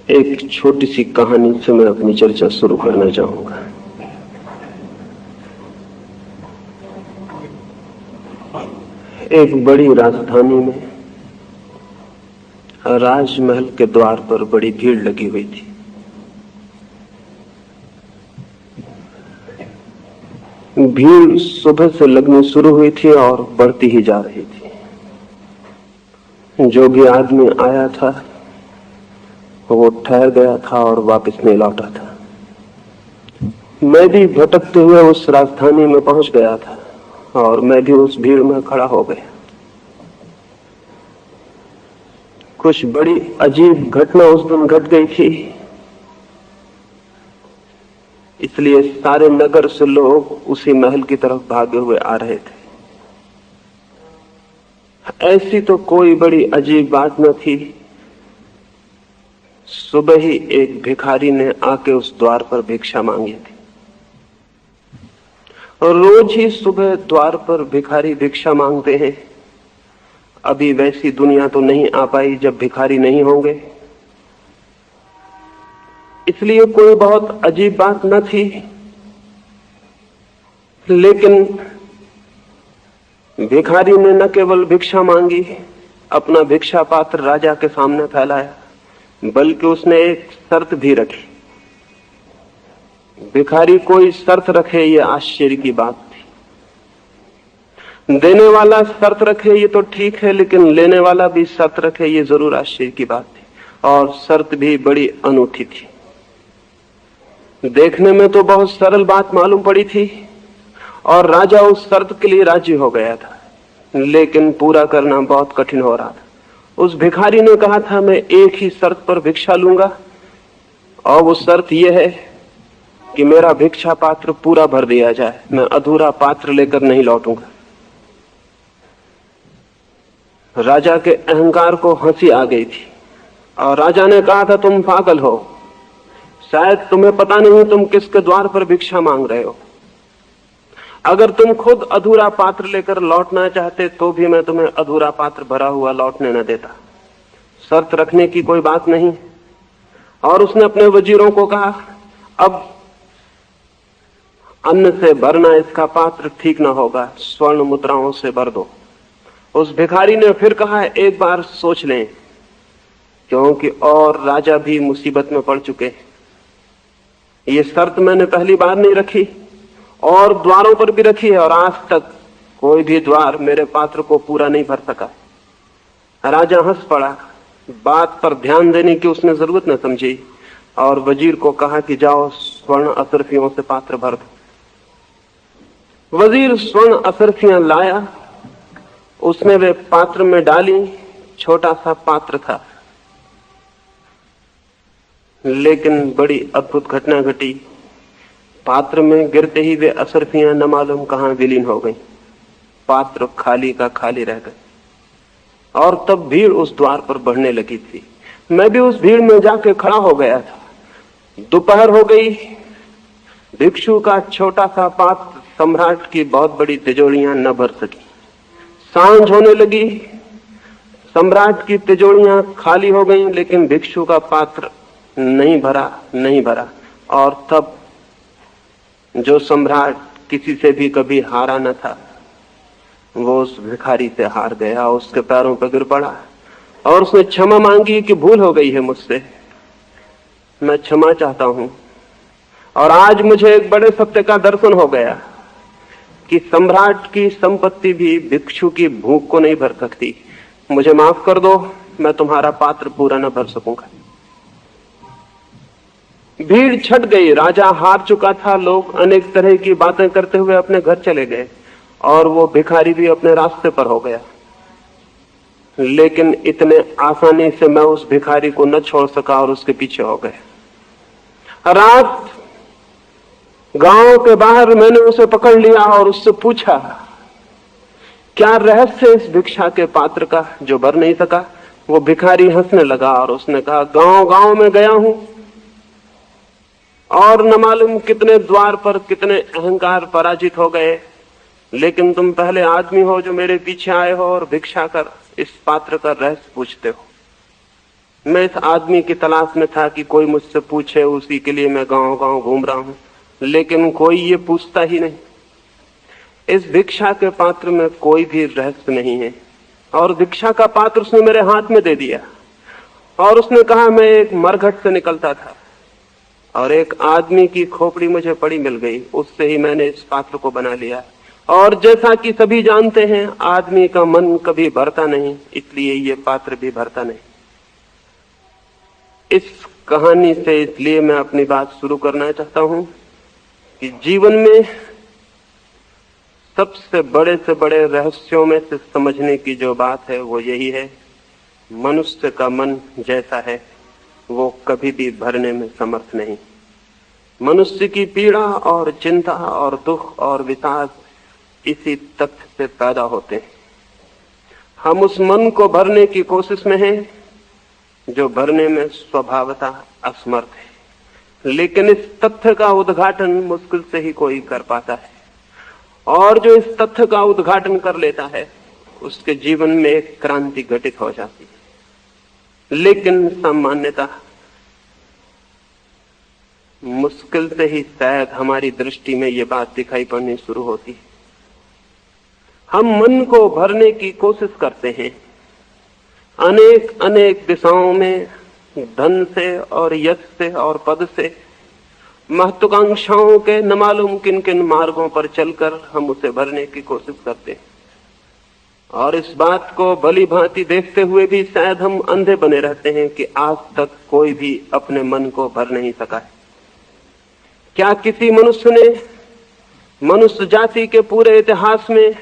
एक छोटी सी कहानी से मैं अपनी चर्चा शुरू करना चाहूंगा। एक बड़ी राजधानी में राजमहल के द्वार पर बड़ी भीड़ लगी हुई थी। भीड़ सुबह से लगनी शुरू हुई थी और बढ़ती ही जा रही थी। जो भी आदमी आया था वो ठहर गया था और वापस नहीं लौटा था। मैं भी भटकते हुए उस राजधानी में पहुंच गया था और मैं भी उस भीड़ में खड़ा हो गया। कुछ बड़ी अजीब घटना उस दिन घट गई थी, इसलिए सारे नगर से लोग उसी महल की तरफ भागे हुए आ रहे थे। ऐसी तो कोई बड़ी अजीब बात न थी। सुबह ही एक भिखारी ने आके उस द्वार पर भिक्षा मांगी थी और रोज ही सुबह द्वार पर भिखारी भिक्षा मांगते हैं। अभी वैसी दुनिया तो नहीं आ पाई जब भिखारी नहीं होंगे, इसलिए कोई बहुत अजीब बात न थी। लेकिन भिखारी ने न केवल भिक्षा मांगी, अपना भिक्षा पात्र राजा के सामने फैलाया, बल्कि उसने एक शर्त भी रखी। भिखारी कोई शर्त रखे ये आश्चर्य की बात थी। देने वाला शर्त रखे ये तो ठीक है, लेकिन लेने वाला भी शर्त रखे ये जरूर आश्चर्य की बात थी। और शर्त भी बड़ी अनूठी थी। देखने में तो बहुत सरल बात मालूम पड़ी थी और राजा उस शर्त के लिए राजी हो गया था, लेकिन पूरा करना बहुत कठिन हो रहा था। उस भिखारी ने कहा था, मैं एक ही शर्त पर भिक्षा लूंगा और वो शर्त यह है कि मेरा भिक्षा पात्र पूरा भर दिया जाए, मैं अधूरा पात्र लेकर नहीं लौटूंगा। राजा के अहंकार को हंसी आ गई थी और राजा ने कहा था, तुम पागल हो, शायद तुम्हें पता नहीं तुम किसके द्वार पर भिक्षा मांग रहे हो। अगर तुम खुद अधूरा पात्र लेकर लौटना चाहते तो भी मैं तुम्हें अधूरा पात्र भरा हुआ लौटने न देता। शर्त रखने की कोई बात नहीं। और उसने अपने वजीरों को कहा, अब अन्न से भरना इसका पात्र ठीक ना होगा, स्वर्ण मुद्राओं से भर दो। उस भिखारी ने फिर कहा, एक बार सोच लें, क्योंकि और राजा भी मुसीबत में पड़ चुके हैं। ये शर्त मैंने पहली बार नहीं रखी और द्वारों पर भी रखी है और आज तक कोई भी द्वार मेरे पात्र को पूरा नहीं भर सका। राजा हंस पड़ा। बात पर ध्यान देने की उसने जरूरत न समझी और वजीर को कहा कि जाओ स्वर्ण असरफियों से पात्र भर दो। वजीर स्वर्ण असरफियां लाया, उसने वे पात्र में डाली। छोटा सा पात्र था, लेकिन बड़ी अद्भुत घटना घटी। पात्र में गिरते ही वे असरफियां न मालूम कहां विलीन हो गई। पात्र खाली का खाली रह गए और तब भीड़ उस द्वार पर बढ़ने लगी थी। मैं भी उस भीड़ में जाके खड़ा हो गया था। दोपहर हो गई। भिक्षु का छोटा सा पात्र सम्राट की बहुत बड़ी तिजोरियां न भर सकी। सांझ होने लगी। सम्राट की तिजोरियां खाली हो गई, लेकिन भिक्षु का पात्र नहीं भरा। और तब जो सम्राट किसी से भी कभी हारा न था, वो उस भिखारी से हार गया, उसके पैरों पर गिर पड़ा और उसने क्षमा मांगी कि भूल हो गई है मुझसे, मैं क्षमा चाहता हूं। और आज मुझे एक बड़े सत्य का दर्शन हो गया कि सम्राट की संपत्ति भी भिक्षु की भूख को नहीं भर सकती। मुझे माफ कर दो, मैं तुम्हारा पात्र पूरा न भर सकूंगा। भीड़ छट गई। राजा हार चुका था। लोग अनेक तरह की बातें करते हुए अपने घर चले गए और वो भिखारी भी अपने रास्ते पर हो गया। लेकिन इतने आसानी से मैं उस भिखारी को न छोड़ सका और उसके पीछे हो गया। रात गांव के बाहर मैंने उसे पकड़ लिया और उससे पूछा, क्या रहस्य इस भिक्षा के पात्र का जो भर नहीं सका। वो भिखारी हंसने लगा और उसने कहा, गांव गांव में गया हूं और न मालूम कितने द्वार पर कितने अहंकार पराजित हो गए, लेकिन तुम पहले आदमी हो जो मेरे पीछे आए हो और भिक्षा कर इस पात्र का रहस्य पूछते हो। मैं इस आदमी की तलाश में था कि कोई मुझसे पूछे, उसी के लिए मैं गांव गांव घूम रहा हूं, लेकिन कोई ये पूछता ही नहीं। इस भिक्षा के पात्र में कोई भी रहस्य नहीं है। और भिक्षा का पात्र उसने मेरे हाथ में दे दिया और उसने कहा, मैं एक मरघट से निकलता था और एक आदमी की खोपड़ी मुझे पड़ी मिल गई, उससे ही मैंने इस पात्र को बना लिया। और जैसा कि सभी जानते हैं, आदमी का मन कभी भरता नहीं, इसलिए ये पात्र भी भरता नहीं। इस कहानी से इसलिए मैं अपनी बात शुरू करना चाहता हूं कि जीवन में सबसे बड़े रहस्यों में से समझने की जो बात है वो यही है, मनुष्य का मन जैसा है वो कभी भी भरने में समर्थ नहीं। मनुष्य की पीड़ा और चिंता और दुख और विषाद इसी तथ्य से पैदा होते हैं। हम उस मन को भरने की कोशिश में हैं जो भरने में स्वभावतः असमर्थ है। लेकिन इस तथ्य का उद्घाटन मुश्किल से ही कोई कर पाता है, और जो इस तथ्य का उद्घाटन कर लेता है उसके जीवन में एक क्रांति घटित हो जाती है। लेकिन सामान्यतः मुश्किल से ही शायद हमारी दृष्टि में ये बात दिखाई पड़नी शुरू होती है। हम मन को भरने की कोशिश करते हैं अनेक अनेक दिशाओं में, धन से और यश से और पद से, महत्वाकांक्षाओं के न मालूम किन किन मार्गों पर चलकर हम उसे भरने की कोशिश करते हैं। और इस बात को भली भांति देखते हुए भी शायद हम अंधे बने रहते हैं कि आज तक कोई भी अपने मन को भर नहीं सका है। क्या किसी मनुष्य ने मनुष्य जाति के पूरे इतिहास में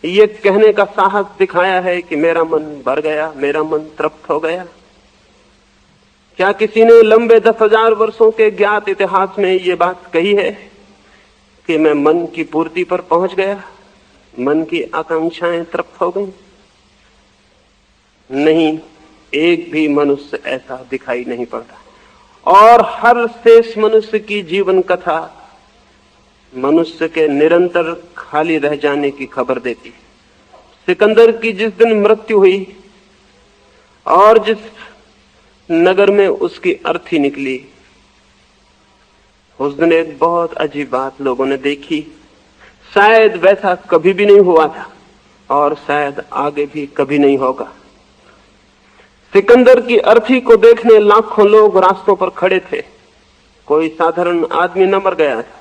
ये कहने का साहस दिखाया है कि मेरा मन भर गया, मेरा मन तृप्त हो गया? क्या किसी ने लंबे 10,000 वर्षों के ज्ञात इतिहास में ये बात कही है कि मैं मन की पूर्ति पर पहुंच गया, मन की आकांक्षाएं तृप्त हो गई? नहीं, एक भी मनुष्य ऐसा दिखाई नहीं पड़ता। और हर शेष मनुष्य की जीवन कथा मनुष्य के निरंतर खाली रह जाने की खबर देती। सिकंदर की जिस दिन मृत्यु हुई और जिस नगर में उसकी अर्थी निकली, उस दिन एक बहुत अजीब बात लोगों ने देखी। शायद वैसा कभी भी नहीं हुआ था और शायद आगे भी कभी नहीं होगा। सिकंदर की अर्थी को देखने लाखों लोग रास्तों पर खड़े थे। कोई साधारण आदमी न मर गया था,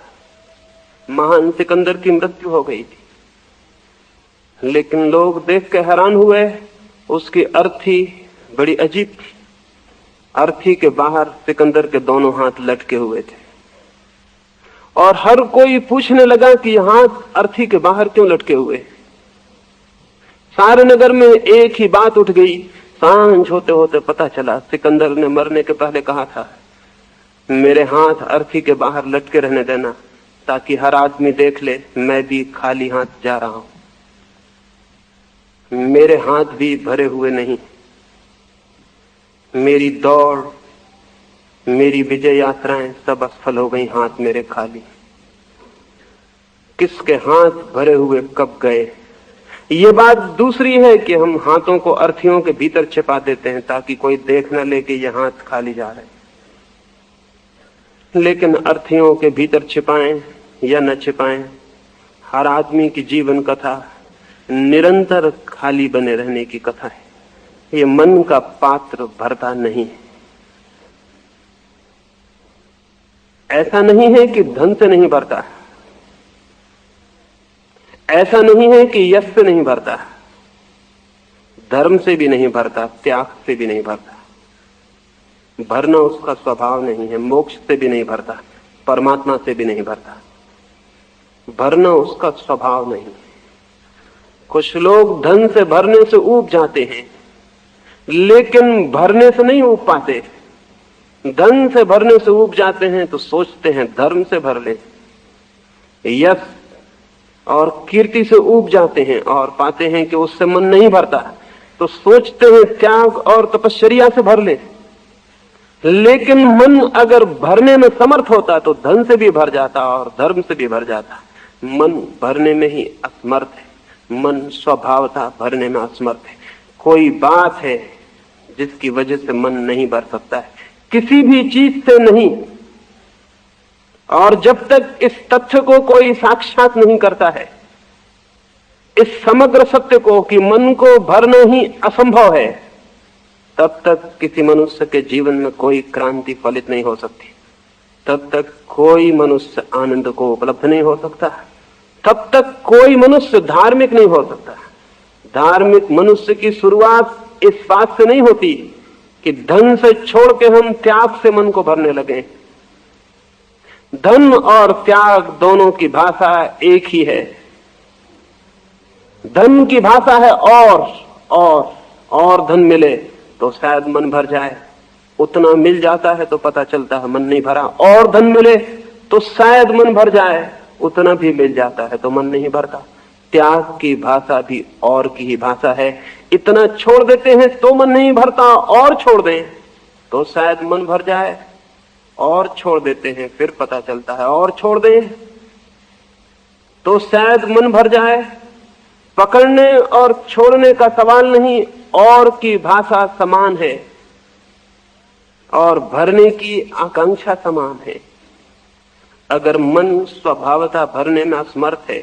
महान सिकंदर की मृत्यु हो गई थी, लेकिन लोग देख के हैरान हुए। उसकी अर्थी बड़ी अजीब थी। अर्थी के बाहर सिकंदर के दोनों हाथ लटके हुए थे और हर कोई पूछने लगा कि ये हाथ अर्थी के बाहर क्यों लटके हुए। सारे नगर में एक ही बात उठ गई। सांझ होते होते पता चला सिकंदर ने मरने के पहले कहा था, मेरे हाथ अर्थी के बाहर लटके रहने देना ताकि हर आदमी देख ले मैं भी खाली हाथ जा रहा हूं, मेरे हाथ भी भरे हुए नहीं। मेरी दौड़, मेरी विजय यात्राएं सब असफल हो गई, हाथ मेरे खाली। किसके हाथ भरे हुए कब गए? ये बात दूसरी है कि हम हाथों को अर्थियों के भीतर छिपा देते हैं ताकि कोई देख न ले कि ये हाथ खाली जा रहे। लेकिन अर्थियों के भीतर छिपाएं या न छिपाएं, हर आदमी की जीवन कथा निरंतर खाली बने रहने की कथा है। ये मन का पात्र भरता नहीं है। ऐसा नहीं है कि धन से नहीं भरता, ऐसा नहीं है कि यश से नहीं भरता, धर्म से भी नहीं भरता, त्याग से भी नहीं भरता। भरना उसका स्वभाव नहीं है। मोक्ष से भी नहीं भरता, परमात्मा से भी नहीं भरता। भरना उसका स्वभाव नहीं। कुछ लोग धन से भरने से ऊब जाते हैं, लेकिन भरने से नहीं ऊब पाते। धन से भरने से ऊब जाते हैं तो सोचते हैं धर्म से भर ले। यश और कीर्ति से ऊब जाते हैं और पाते हैं कि उससे मन नहीं भरता, तो सोचते हैं त्याग और तपश्चर्या से भर ले। लेकिन मन अगर भरने में समर्थ होता तो धन से भी भर जाता और धर्म से भी भर जाता। मन भरने में ही असमर्थ है। मन स्वभावतः भरने में असमर्थ है। कोई बात है जिसकी वजह से मन नहीं भर सकता है, किसी भी चीज से नहीं। और जब तक इस तथ्य को कोई साक्षात नहीं करता है, इस समग्र सत्य को कि मन को भरना ही असंभव है, तब तक किसी मनुष्य के जीवन में कोई क्रांति फलित नहीं हो सकती, तब तक कोई मनुष्य आनंद को उपलब्ध नहीं हो सकता, तब तक कोई मनुष्य धार्मिक नहीं हो सकता। धार्मिक मनुष्य की शुरुआत इस बात से नहीं होती कि धन से छोड़ के हम त्याग से मन को भरने लगे। धन और त्याग दोनों की भाषा एक ही है। धन की भाषा है और धन मिले तो शायद मन भर जाए, उतना मिल जाता है तो पता चलता है मन नहीं भरा। और धन मिले तो शायद मन भर जाए, उतना भी मिल जाता है तो मन नहीं भरता। त्याग की भाषा भी और की ही भाषा है। इतना छोड़ देते हैं तो मन नहीं भरता, और छोड़ दें तो शायद मन भर जाए, और छोड़ देते हैं फिर पता चलता है, और छोड़ दें तो शायद मन भर जाए। पकड़ने और छोड़ने का सवाल नहीं, और की भाषा समान है और भरने की आकांक्षा समान है। अगर मन स्वभावतः भरने में असमर्थ है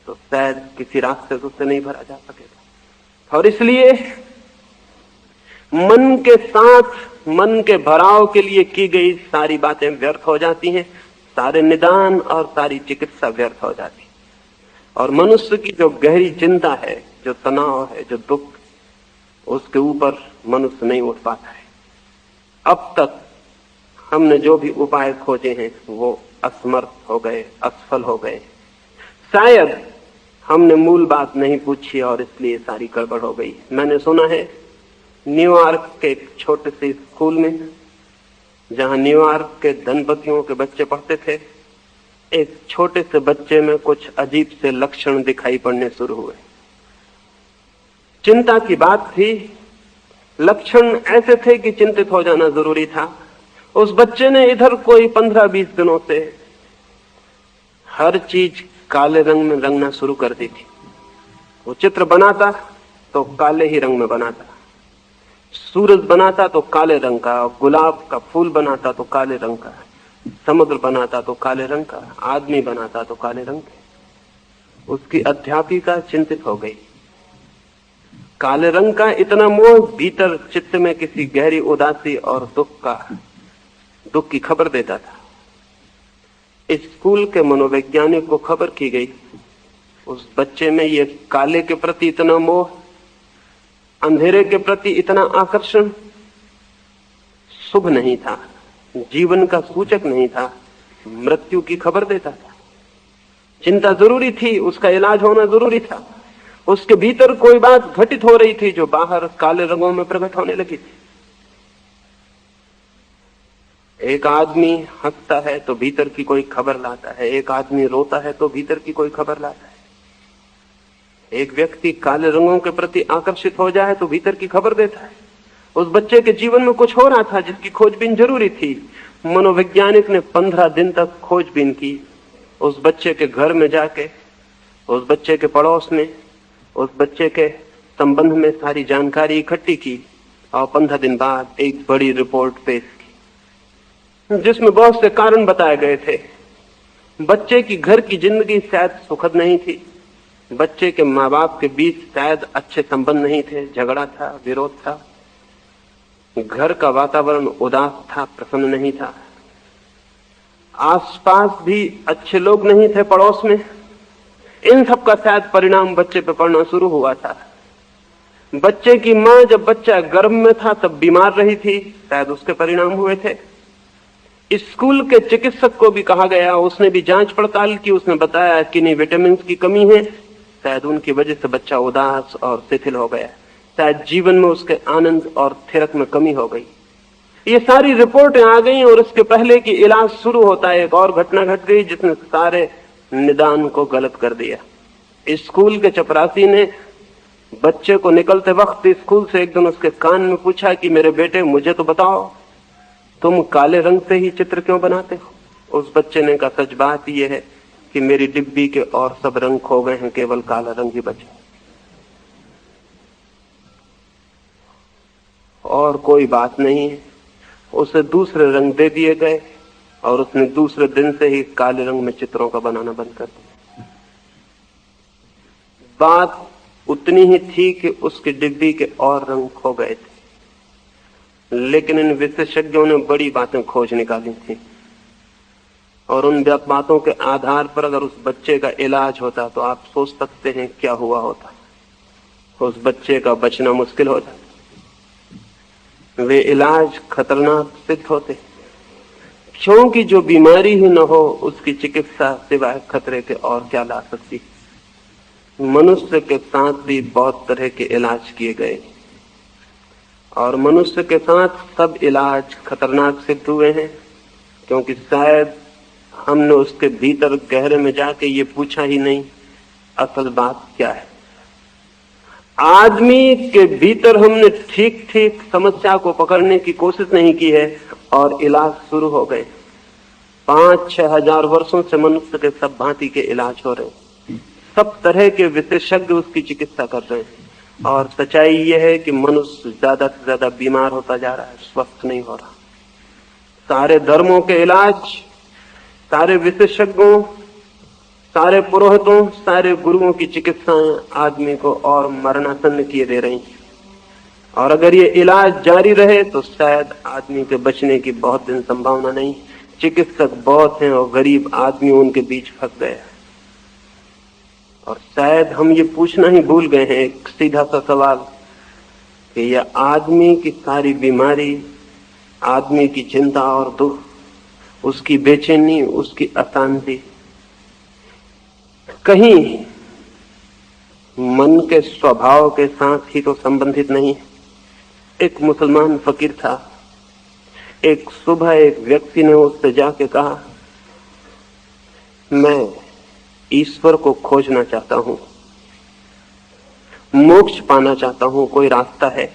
तो शायद किसी रास्ते से उसे नहीं भरा जा सकेगा। और इसलिए मन के साथ, मन के भराव के लिए की गई सारी बातें व्यर्थ हो जाती हैं, सारे निदान और सारी चिकित्सा व्यर्थ हो जाती है। और मनुष्य की जो गहरी चिंता है, जो तनाव है, जो दुख, उसके ऊपर मनुष्य नहीं उठ पाता है। अब तक हमने जो भी उपाय खोजे हैं वो असमर्थ हो गए, असफल हो गए। शायद हमने मूल बात नहीं पूछी और इसलिए सारी गड़बड़ हो गई। मैंने सुना है न्यूयॉर्क के एक छोटे से स्कूल में, जहां न्यूयॉर्क के धनपतियों के बच्चे पढ़ते थे, एक छोटे से बच्चे में कुछ अजीब से लक्षण दिखाई पड़ने शुरू हुए। चिंता की बात थी, लक्षण ऐसे थे कि चिंतित हो जाना जरूरी था। उस बच्चे ने इधर कोई 15-20 दिनों से हर चीज काले रंग में रंगना शुरू कर दी थी। वो चित्र बनाता तो काले ही रंग में बनाता, सूरज बनाता तो काले रंग का, गुलाब का फूल बनाता तो काले रंग का, समुद्र बनाता तो काले रंग का, आदमी बनाता तो काले रंग के। उसकी अध्यापिका चिंतित हो गई। काले रंग का इतना मोह भीतर चित्त में किसी गहरी उदासी और दुख की खबर देता था। स्कूल के मनोवैज्ञानिक को खबर की गई, उस बच्चे में ये काले के प्रति इतना मोह, अंधेरे के प्रति इतना आकर्षण शुभ नहीं था, जीवन का सूचक नहीं था, मृत्यु की खबर देता था। चिंता जरूरी थी, उसका इलाज होना जरूरी था। उसके भीतर कोई बात घटित हो रही थी जो बाहर काले रंगों में प्रकट होने लगी थी। एक आदमी हंसता है तो भीतर की कोई खबर लाता है, एक आदमी रोता है तो भीतर की कोई खबर लाता है। एक व्यक्ति काले रंगों के प्रति आकर्षित हो जाए तो भीतर की खबर देता है। उस बच्चे के जीवन में कुछ हो रहा था जिसकी खोजबीन जरूरी थी। मनोवैज्ञानिक ने 15 दिन तक खोजबीन की। उस बच्चे के घर में जाके, उस बच्चे के पड़ोस में, उस बच्चे के संबंध में सारी जानकारी इकट्ठी की और 15 दिन बाद एक बड़ी रिपोर्ट पेश की, जिसमें बहुत से कारण बताए गए थे। बच्चे की घर की जिंदगी शायद सुखद नहीं थी, बच्चे के माँ बाप के बीच शायद अच्छे संबंध नहीं थे, झगड़ा था, विरोध था, घर का वातावरण उदास था, प्रसन्न नहीं था, आसपास भी अच्छे लोग नहीं थे पड़ोस में। इन सब का शायद परिणाम बच्चे पे पड़ना शुरू हुआ था। बच्चे की माँ जब बच्चा गर्भ में था तब बीमार रही थी, शायद उसके परिणाम हुए थे। स्कूल के चिकित्सक को भी कहा गया, उसने भी जांच पड़ताल की, उसने बताया कि नहीं विटामिन की कमी है, शायद उनकी वजह से बच्चा उदास और शिथिल हो गया, शायद जीवन में उसके आनंद और थिरक में कमी हो गई। ये सारी रिपोर्टें आ गई और इसके पहले कि इलाज शुरू होता है एक और घटना घट गई जिसने सारे निदान को गलत कर दिया। स्कूल के चपरासी ने बच्चे को निकलते वक्त स्कूल से एक दिन उसके कान में पूछा कि मेरे बेटे मुझे तो बताओ, तुम काले रंग से ही चित्र क्यों बनाते हो? उस बच्चे ने कहा सच बात यह है कि मेरी डिब्बी के और सब रंग खो गए हैं, केवल काला रंग ही बचा। और कोई बात नहीं है। उसे दूसरे रंग दे दिए गए और उसने दूसरे दिन से ही काले रंग में चित्रों का बनाना बंद कर दिया। बात उतनी ही थी कि उसकी डिब्बी के और रंग खो गए थे, लेकिन इन विशेषज्ञों ने बड़ी बातें खोज निकाली थी और उन बातों के आधार पर अगर उस बच्चे का इलाज होता तो आप सोच सकते हैं क्या हुआ होता। उस बच्चे का बचना मुश्किल हो जाता। वे इलाज खतरनाक सिद्ध होते, क्योंकि जो बीमारी ही न हो उसकी चिकित्सा सिवाय खतरे के और क्या ला सकती। मनुष्य के साथ भी बहुत तरह के इलाज किए गए और मनुष्य के साथ सब इलाज खतरनाक सिद्ध हुए हैं, क्योंकि शायद हमने उसके भीतर गहरे में जाके ये पूछा ही नहीं असल बात क्या है। आदमी के भीतर हमने ठीक ठीक समस्या को पकड़ने की कोशिश नहीं की है और इलाज शुरू हो गए। 5-6 हजार वर्षों से मनुष्य के सब भांति के इलाज हो रहे हैं, सब तरह के विशेषज्ञ उसकी चिकित्सा कर रहे हैं और सच्चाई यह है कि मनुष्य ज्यादा से ज्यादा बीमार होता जा रहा है, स्वस्थ नहीं हो रहा। सारे धर्मों के इलाज, सारे विशेषज्ञों, सारे पुरोहितों, सारे गुरुओं की चिकित्साएं आदमी को और मरणासन्न किए दे रही हैं और अगर ये इलाज जारी रहे तो शायद आदमी के बचने की बहुत दिन संभावना नहीं। चिकित्सक बहुत हैं और गरीब आदमी उनके बीच फंस गए और शायद हम ये पूछना ही भूल गए हैं एक सीधा सा सवाल कि यह आदमी की सारी बीमारी, आदमी की चिंता और दुख, उसकी बेचैनी, उसकी अशांति कहीं मन के स्वभाव के साथ ही तो संबंधित नहीं। एक मुसलमान फकीर था, एक सुबह एक व्यक्ति ने उससे जाके कहा, मैं ईश्वर को खोजना चाहता हूं, मोक्ष पाना चाहता हूं, कोई रास्ता है?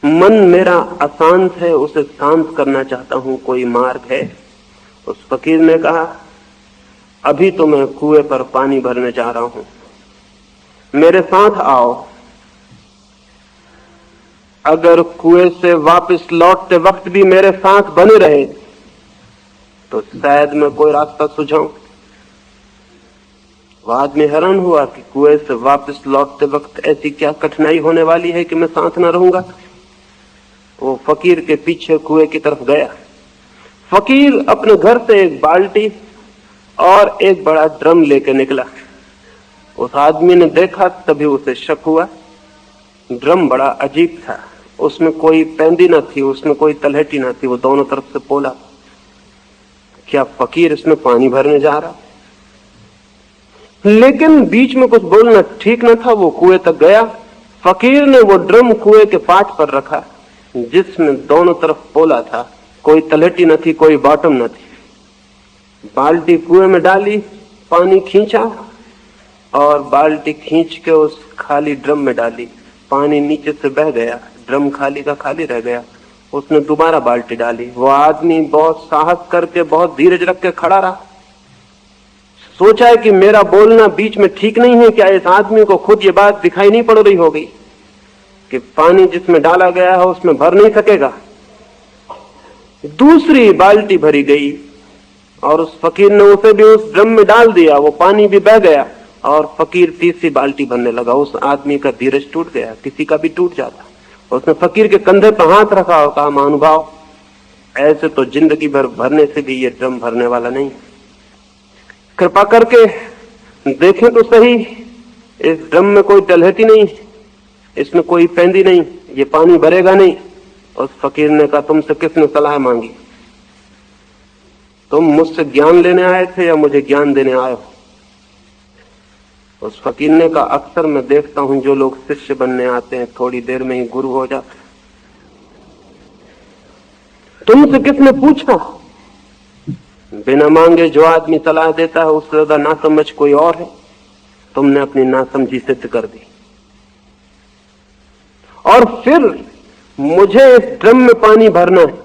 मन मेरा अशांत है, उसे शांत करना चाहता हूं, कोई मार्ग है? उस फकीर ने कहा, अभी तो मैं कुएं पर पानी भरने जा रहा हूं, मेरे साथ आओ। अगर कुएं से वापस लौटते वक्त भी मेरे साथ बने रहे तो शायद मैं कोई रास्ता सुझाऊं। वह आदमी हैरान हुआ कि कुएं से वापस लौटते वक्त ऐसी क्या कठिनाई होने वाली है कि मैं साथ न रहूंगा। वो फकीर के पीछे कुएं की तरफ गया। फकीर अपने घर से एक बाल्टी और एक बड़ा ड्रम लेकर निकला। उस आदमी ने देखा तभी उसे शक हुआ। ड्रम बड़ा अजीब था, उसमें कोई पैंदी न थी, उसमें कोई तलहटी न थी, वो दोनों तरफ से पोला। क्या फकीर इसमें पानी भरने जा रहा? लेकिन बीच में कुछ बोलना ठीक न था। वो कुएं तक गया। फकीर ने वो ड्रम कुएं के पाट पर रखा जिसमें दोनों तरफ पोला था, कोई तलहटी न थी, कोई बॉटम न थी। बाल्टी कुएं में डाली, पानी खींचा और बाल्टी खींच के उस खाली ड्रम में डाली। पानी नीचे से बह गया, ड्रम खाली का खाली रह गया। उसने दोबारा बाल्टी डाली। वो आदमी बहुत साहस करके, बहुत धीरज रख के खड़ा रहा। सोचा है कि मेरा बोलना बीच में ठीक नहीं है क्या? इस आदमी को खुद ये बात दिखाई नहीं पड़ रही होगी कि पानी जिसमें डाला गया है उसमें भर नहीं सकेगा। दूसरी बाल्टी भरी गई और उस फकीर ने उसे भी उस ड्रम में डाल दिया। वो पानी भी बह गया और फकीर तीसरी बाल्टी भरने लगा। उस आदमी का धीरज टूट गया, किसी का भी टूट जाता। उसने फकीर के कंधे पर हाथ रखा और कहा, महानुभाव, ऐसे तो जिंदगी भर भरने से भी ये ड्रम भरने वाला नहीं, कृपा करके देखें तो सही, इस ड्रम में कोई तलहटी नहीं, इसमें कोई पैंदी नहीं, ये पानी भरेगा नहीं। उस फकीर ने कहा, तुमसे किसने सलाह मांगी? तुम मुझसे ज्ञान लेने आए थे या मुझे ज्ञान देने आए हो? उस फकीर ने कहा, अक्सर मैं देखता हूं जो लोग शिष्य बनने आते हैं थोड़ी देर में ही गुरु हो जाते। तुमसे किसने पूछा? बिना मांगे जो आदमी सलाह देता है उससे ज्यादा नासमझ कोई और है। तुमने अपनी नासमझी सिद्ध कर दी। और फिर मुझे इस ड्रम में पानी भरना है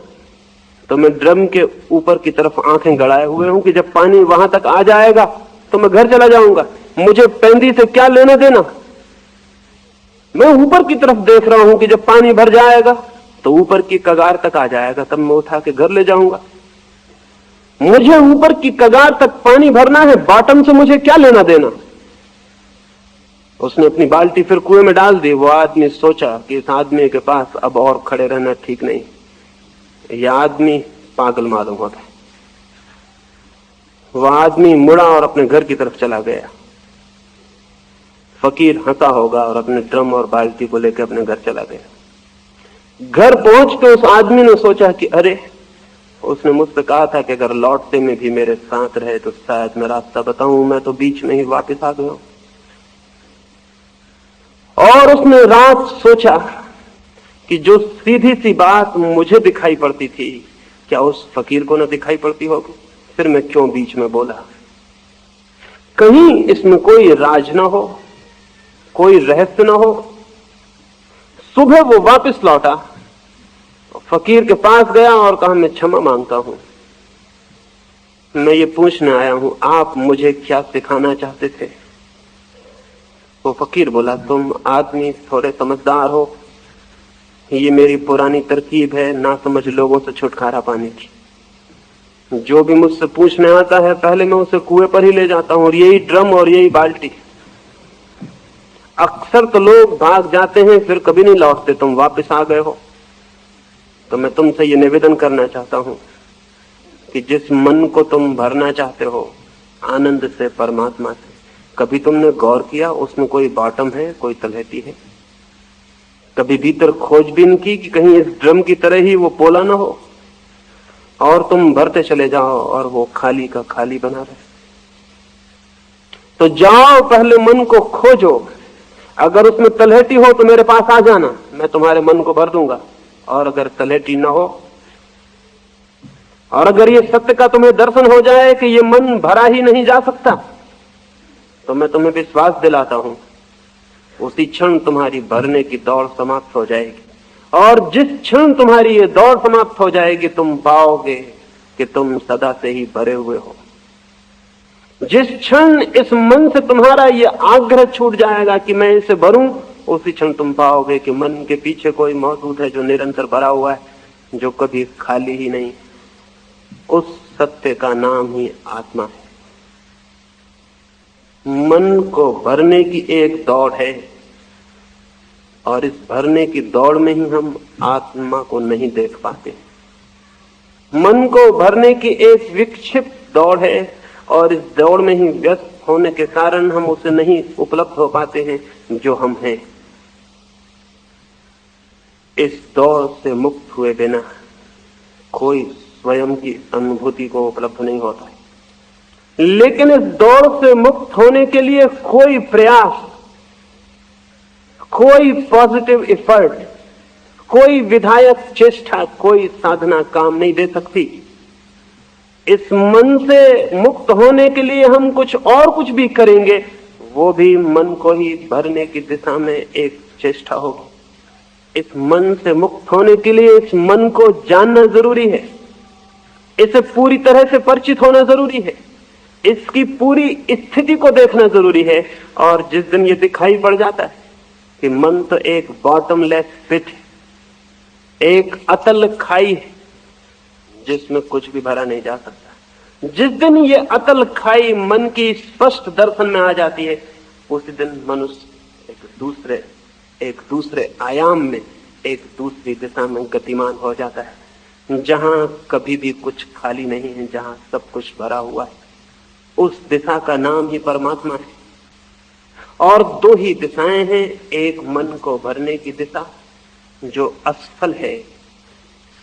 तो मैं ड्रम के ऊपर की तरफ आंखें गड़ाए हुए हूं कि जब पानी वहां तक आ जाएगा तो मैं घर चला जाऊंगा। मुझे पैंदी से क्या लेना देना? मैं ऊपर की तरफ देख रहा हूं कि जब पानी भर जाएगा तो ऊपर की कगार तक आ जाएगा, तब मैं उठा के घर ले जाऊंगा। मुझे ऊपर की कगार तक पानी भरना है, बॉटम से मुझे क्या लेना देना। उसने अपनी बाल्टी फिर कुएं में डाल दी। वो आदमी सोचा कि इस आदमी के पास अब और खड़े रहना ठीक नहीं, यह आदमी पागल मालूम होता है। वह आदमी मुड़ा और अपने घर की तरफ चला गया। फकीर हंसा होगा और अपने ड्रम और बाल्टी को लेकर अपने घर चला गया। घर पहुंच के उस आदमी ने सोचा कि अरे, उसने मुझसे कहा था कि अगर लौटते में भी मेरे साथ रहे तो शायद मैं रास्ता बताऊं, मैं तो बीच में ही वापस आ गया। और उसने रात सोचा कि जो सीधी सी बात मुझे दिखाई पड़ती थी, क्या उस फकीर को न दिखाई पड़ती होगी। फिर मैं क्यों बीच में बोला, कहीं इसमें कोई राज ना हो, कोई रहस्य ना हो। सुबह वो वापस लौटा, फकीर के पास गया और कहा, मैं क्षमा मांगता हूं, मैं ये पूछने आया हूं आप मुझे क्या सिखाना चाहते थे। वो फकीर बोला, तुम आदमी थोड़े समझदार हो, ये मेरी पुरानी तरकीब है ना समझ लोगों से छुटकारा पाने की। जो भी मुझसे पूछने आता है पहले मैं उसे कुएं पर ही ले जाता हूं, और यही ड्रम और यही बाल्टी। अक्सर तो लोग भाग जाते हैं फिर कभी नहीं लौटते, तुम वापस आ गए हो। तो मैं तुमसे ये निवेदन करना चाहता हूं कि जिस मन को तुम भरना चाहते हो आनंद से, परमात्मा से, कभी तुमने गौर किया उसमें कोई बॉटम है, कोई तलहटी है? कभी भीतर खोजबीन की कि कहीं इस ड्रम की तरह ही वो पोला ना हो और तुम भरते चले जाओ और वो खाली का खाली बना रहे? तो जाओ, पहले मन को खोजो, अगर उसमें तलहटी हो तो मेरे पास आ जाना, मैं तुम्हारे मन को भर दूंगा। और अगर तलहटी ना हो, और अगर ये सत्य का तुम्हें दर्शन हो जाए कि ये मन भरा ही नहीं जा सकता, तो मैं तुम्हें विश्वास दिलाता हूं उसी क्षण तुम्हारी भरने की दौड़ समाप्त हो जाएगी। और जिस क्षण तुम्हारी ये दौड़ समाप्त हो जाएगी, तुम पाओगे कि तुम सदा से ही भरे हुए हो। जिस क्षण इस मन से तुम्हारा ये आग्रह छूट जाएगा कि मैं इसे भरूं, उसी क्षण तुम पाओगे कि मन के पीछे कोई मौजूद है जो निरंतर भरा हुआ है, जो कभी खाली ही नहीं। उस सत्य का नाम ही आत्मा है। मन को भरने की एक दौड़ है, और इस भरने की दौड़ में ही हम आत्मा को नहीं देख पाते। मन को भरने की एक विक्षिप्त दौड़ है, और इस दौड़ में ही व्यस्त होने के कारण हम उसे नहीं उपलब्ध हो पाते हैं जो हम हैं। इस दौड़ से मुक्त हुए बिना कोई स्वयं की अनुभूति को उपलब्ध नहीं होता है। लेकिन इस दौड़ से मुक्त होने के लिए कोई प्रयास, कोई पॉजिटिव एफर्ट, कोई विधायक चेष्टा, कोई साधना काम नहीं दे सकती। इस मन से मुक्त होने के लिए हम कुछ भी करेंगे, वो भी मन को ही भरने की दिशा में एक चेष्टा होगी। इस मन से मुक्त होने के लिए इस मन को जानना जरूरी है, इसे पूरी तरह से परिचित होना जरूरी है, इसकी पूरी स्थिति को देखना जरूरी है। और जिस दिन ये दिखाई पड़ जाता है कि मन तो एक बॉटमलेस पिट है, एक अतल खाई है जिसमें कुछ भी भरा नहीं जा सकता, जिस दिन ये अतल खाई मन की स्पष्ट दर्शन में आ जाती है, उसी दिन मनुष्य एक दूसरे आयाम में, एक दूसरी दिशा में गतिमान हो जाता है, जहां कभी भी कुछ खाली नहीं है, जहां सब कुछ भरा हुआ है। उस दिशा का नाम ही परमात्मा है। और दो ही दिशाएं हैं, एक मन को भरने की दिशा जो असफल है,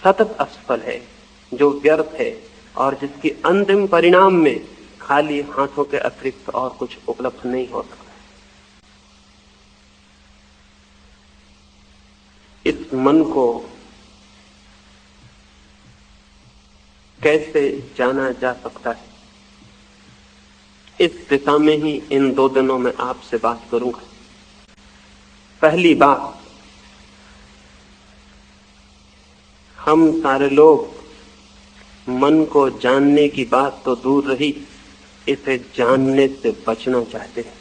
सतत असफल है, जो व्यर्थ है, और जिसकी अंतिम परिणाम में खाली हाथों के अतिरिक्त और कुछ उपलब्ध नहीं हो सकता। इस मन को कैसे जाना जा सकता है, इस दिशा में ही इन 2 दिनों में आपसे बात करूंगा। पहली बात, हम सारे लोग मन को जानने की बात तो दूर रही, इसे जानने से बचना चाहते हैं।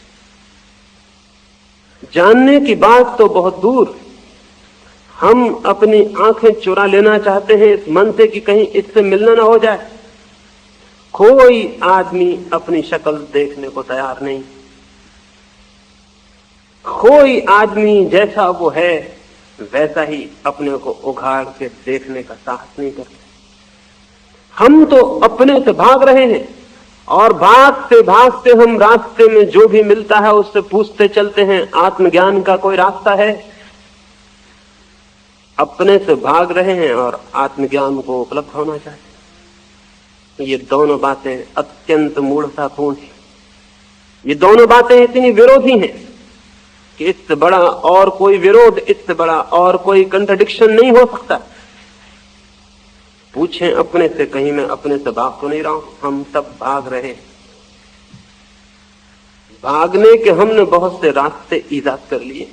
जानने की बात तो बहुत दूर, हम अपनी आंखें चुरा लेना चाहते हैं इस मन से कि कहीं इससे मिलना ना हो जाए। कोई आदमी अपनी शक्ल देखने को तैयार नहीं, कोई आदमी जैसा वो है वैसा ही अपने को उघाड़ के देखने का साहस नहीं करते। हम तो अपने से भाग रहे हैं और भागते भागते हम रास्ते में जो भी मिलता है उससे पूछते चलते हैं, आत्मज्ञान का कोई रास्ता है? अपने से भाग रहे हैं और आत्मज्ञान को उपलब्ध होना चाहिए। ये दोनों बातें अत्यंत मूढ़तापूर्ण हैं। ये दोनों बातें इतनी विरोधी हैं कि इससे बड़ा और कोई विरोध, इससे बड़ा और कोई कंट्राडिक्शन नहीं हो सकता। पूछें अपने से, कहीं मैं अपने से भाग तो नहीं रहा हूं? हम सब भाग रहे हैं। भागने के हमने बहुत से रास्ते ईजाद कर लिए।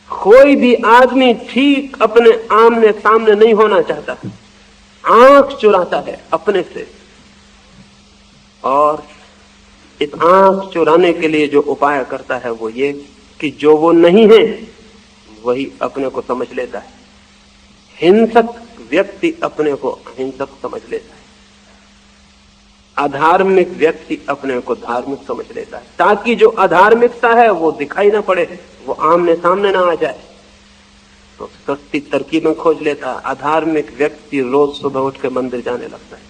कोई भी आदमी ठीक अपने आमने सामने नहीं होना चाहता, आंख चुराता है अपने से। और इस आंख चुराने के लिए जो उपाय करता है वो ये कि जो वो नहीं है वही अपने को समझ लेता है। हिंसक व्यक्ति अपने को अहिंसक समझ लेता है, अधार्मिक व्यक्ति अपने को धार्मिक समझ लेता है, ताकि जो अधार्मिकता है वो दिखाई ना पड़े, वो आमने सामने ना आ जाए। तो सस्ती तरकीबें खोज लेता है। अधार्मिक व्यक्ति रोज सुबह उठ के मंदिर जाने लगता है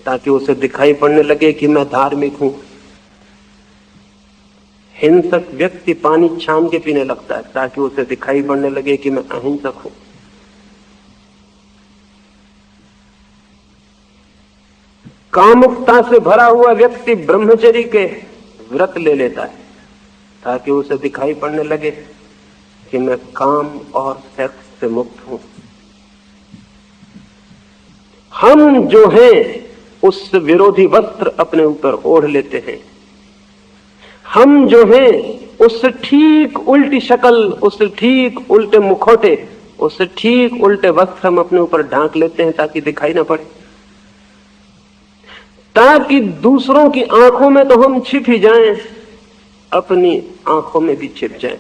ताकि उसे दिखाई पड़ने लगे कि मैं धार्मिक हूं। हिंसक व्यक्ति पानी छान के पीने लगता है ताकि उसे दिखाई पड़ने लगे कि मैं अहिंसक हूं। कामुकता से भरा हुआ व्यक्ति ब्रह्मचर्य के व्रत ले लेता है ताकि उसे दिखाई पड़ने लगे कि मैं काम और सेक्स से मुक्त हूं। हम जो हैं उस विरोधी वस्त्र अपने ऊपर ओढ़ लेते हैं। हम जो हैं उससे ठीक उल्टी शक्ल, उससे ठीक उल्टे मुखौटे, उससे ठीक उल्टे वस्त्र हम अपने ऊपर ढांक लेते हैं ताकि दिखाई ना पड़े, ताकि दूसरों की आंखों में तो हम छिप ही जाएं, अपनी आंखों में भी छिप जाएं।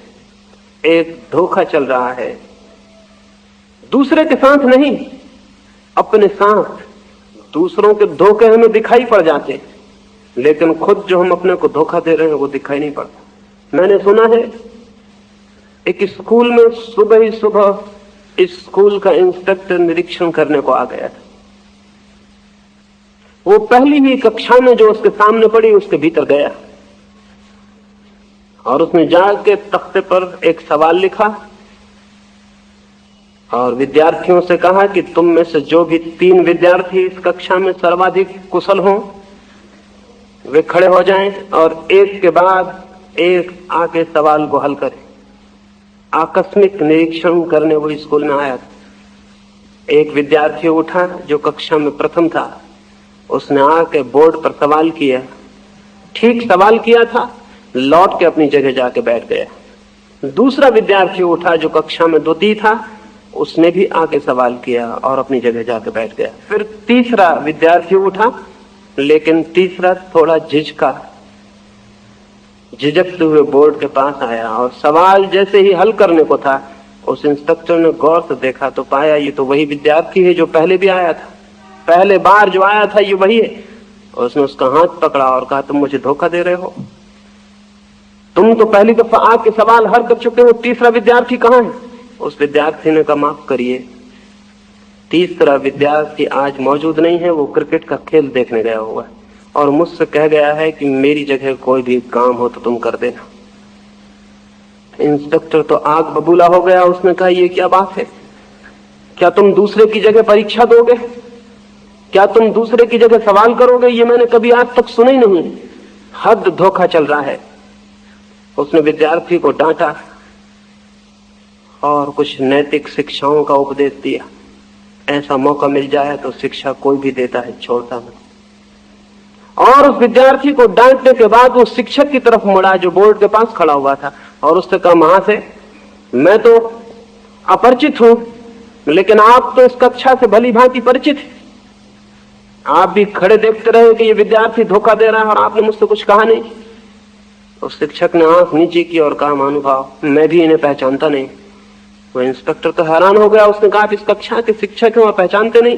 एक धोखा चल रहा है, दूसरे के साथ नहीं, अपने साथ। दूसरों के धोखे हमें दिखाई पड़ जाते हैं, लेकिन खुद जो हम अपने को धोखा दे रहे हैं वो दिखाई नहीं पड़ता। मैंने सुना है एक स्कूल में सुबह ही सुबह इस स्कूल का इंस्पेक्टर निरीक्षण करने को आ गया था। वो पहली ही कक्षा में जो उसके सामने पड़ी उसके भीतर गया और उसने जाके तख्ते पर एक सवाल लिखा और विद्यार्थियों से कहा कि तुम में से जो भी 3 विद्यार्थी इस कक्षा में सर्वाधिक कुशल हों वे खड़े हो जाएं और एक के बाद एक आके सवाल को हल करें। आकस्मिक निरीक्षण करने वो स्कूल में आया था। एक विद्यार्थी उठा जो कक्षा में प्रथम था, उसने आके बोर्ड पर सवाल किया, ठीक सवाल किया था, लौट के अपनी जगह जाके बैठ गया। दूसरा विद्यार्थी उठा जो कक्षा में द्वितीय था, उसने भी आके सवाल किया और अपनी जगह जाके बैठ गया। फिर तीसरा विद्यार्थी उठा, लेकिन तीसरा थोड़ा झिझकते हुए बोर्ड के पास आया और सवाल जैसे ही हल करने को था, उस इंस्पेक्टर ने गौर से देखा तो पाया ये तो वही विद्यार्थी है जो पहले भी आया था, पहले बार जो आया था ये वही है। और उसने उसका हाथ पकड़ा और कहा तुम मुझे धोखा दे रहे हो, तुम तो पहली दफा आके सवाल हल कर चुके हो, तीसरा विद्यार्थी कहाँ है? उस विद्यार्थी ने कहा माफ करिए, तीसरा विद्यार्थी आज मौजूद नहीं है, वो क्रिकेट का खेल देखने गया हुआ है और मुझसे कह गया है कि मेरी जगह कोई भी काम हो तो तुम कर देना। इंस्पेक्टर तो आग बबूला हो गया। उसने कहा ये क्या बात है, क्या तुम दूसरे की जगह परीक्षा दोगे, क्या तुम दूसरे की जगह सवाल करोगे? ये मैंने कभी आज तक सुना ही नहीं, हद धोखा चल रहा है। उसने विद्यार्थी को डांटा और कुछ नैतिक शिक्षाओं का उपदेश दिया। ऐसा मौका मिल जाए तो शिक्षा कोई भी देता है, छोड़ता नहीं। और उस विद्यार्थी को डांटने के बाद वो शिक्षक की तरफ मुड़ा जो बोर्ड के पास खड़ा हुआ था और उससे कहा महाशय मैं तो अपरिचित हूं, लेकिन आप तो इस कक्षा से भली भांति परिचित हैं, आप भी खड़े देखते रहे कि ये विद्यार्थी धोखा दे रहा है और आपने मुझसे कुछ कहा नहीं। उस शिक्षक ने आंख नीचे की और कहा, महानुभाव मैं भी इन्हें पहचानता नहीं। वो इंस्पेक्टर तो हैरान हो गया। उसने कहा, आप इस कक्षा के शिक्षक हैं और पहचानते नहीं?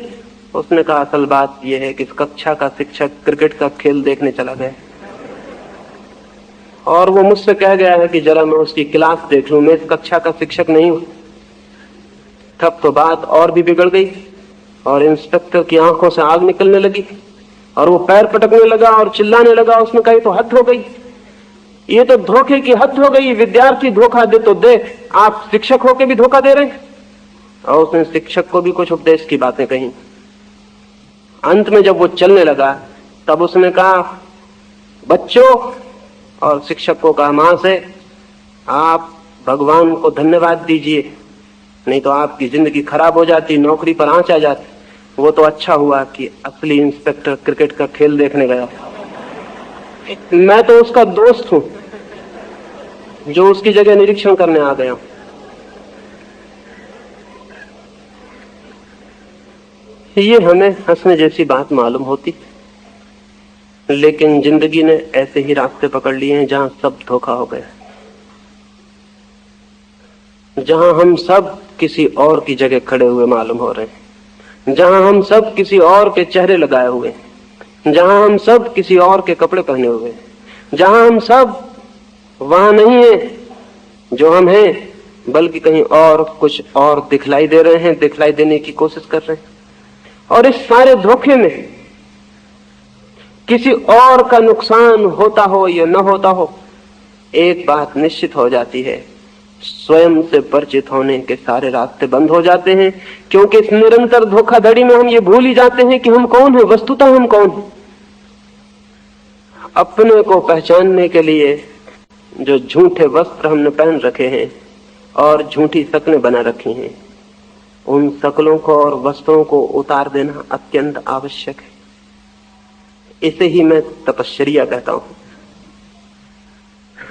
उसने कहा, असल बात यह है कि इस कक्षा का शिक्षक क्रिकेट का खेल देखने चला गया और वो मुझसे कह गया है कि जरा मैं उसकी क्लास देख लूं, मैं इस कक्षा का शिक्षक नहीं हूं। तब तो बात और भी बिगड़ गई और इंस्पेक्टर की आंखों से आग निकलने लगी और वो पैर पटकने लगा और चिल्लाने लगा। उसने कहा, तो हद हो गई, ये तो धोखे की हद हो गई। विद्यार्थी धोखा दे तो दे, आप शिक्षक होके भी धोखा दे रहे हैं। और उसने शिक्षक को भी कुछ उपदेश की बातें कही। अंत में जब वो चलने लगा तब उसने कहा, बच्चों, और शिक्षक को कहा, मां से आप भगवान को धन्यवाद दीजिए, नहीं तो आपकी जिंदगी खराब हो जाती, नौकरी पर आंच आ जाती। वो तो अच्छा हुआ कि असली इंस्पेक्टर क्रिकेट का खेल देखने गया। मैं तो उसका दोस्त हूं जो उसकी जगह निरीक्षण करने आ गया। ये हमें हंसने जैसी बात मालूम होती, लेकिन जिंदगी ने ऐसे ही रास्ते पकड़ लिए हैं जहां सब धोखा हो गया, जहां हम सब किसी और की जगह खड़े हुए मालूम हो रहे हैं, जहां हम सब किसी और के चेहरे लगाए हुए हैं, जहां हम सब किसी और के कपड़े पहने हुए हैं, जहां हम सब वहां नहीं है जो हम हैं, बल्कि कहीं और कुछ और दिखलाई दे रहे हैं, दिखलाई देने की कोशिश कर रहे हैं। और इस सारे धोखे में किसी और का नुकसान होता हो या न होता हो, एक बात निश्चित हो जाती है, स्वयं से परिचित होने के सारे रास्ते बंद हो जाते हैं। क्योंकि इस निरंतर धोखाधड़ी में हम ये भूल ही जाते हैं कि हम कौन हैं, वस्तुतः हम कौन हैं। अपने को पहचानने के लिए जो झूठे वस्त्र हमने पहन रखे हैं और झूठी शक्लें बना रखी हैं, उन शक्लों को और वस्त्रों को उतार देना अत्यंत आवश्यक है। इसे ही मैं तपश्चर्या कहता हूं।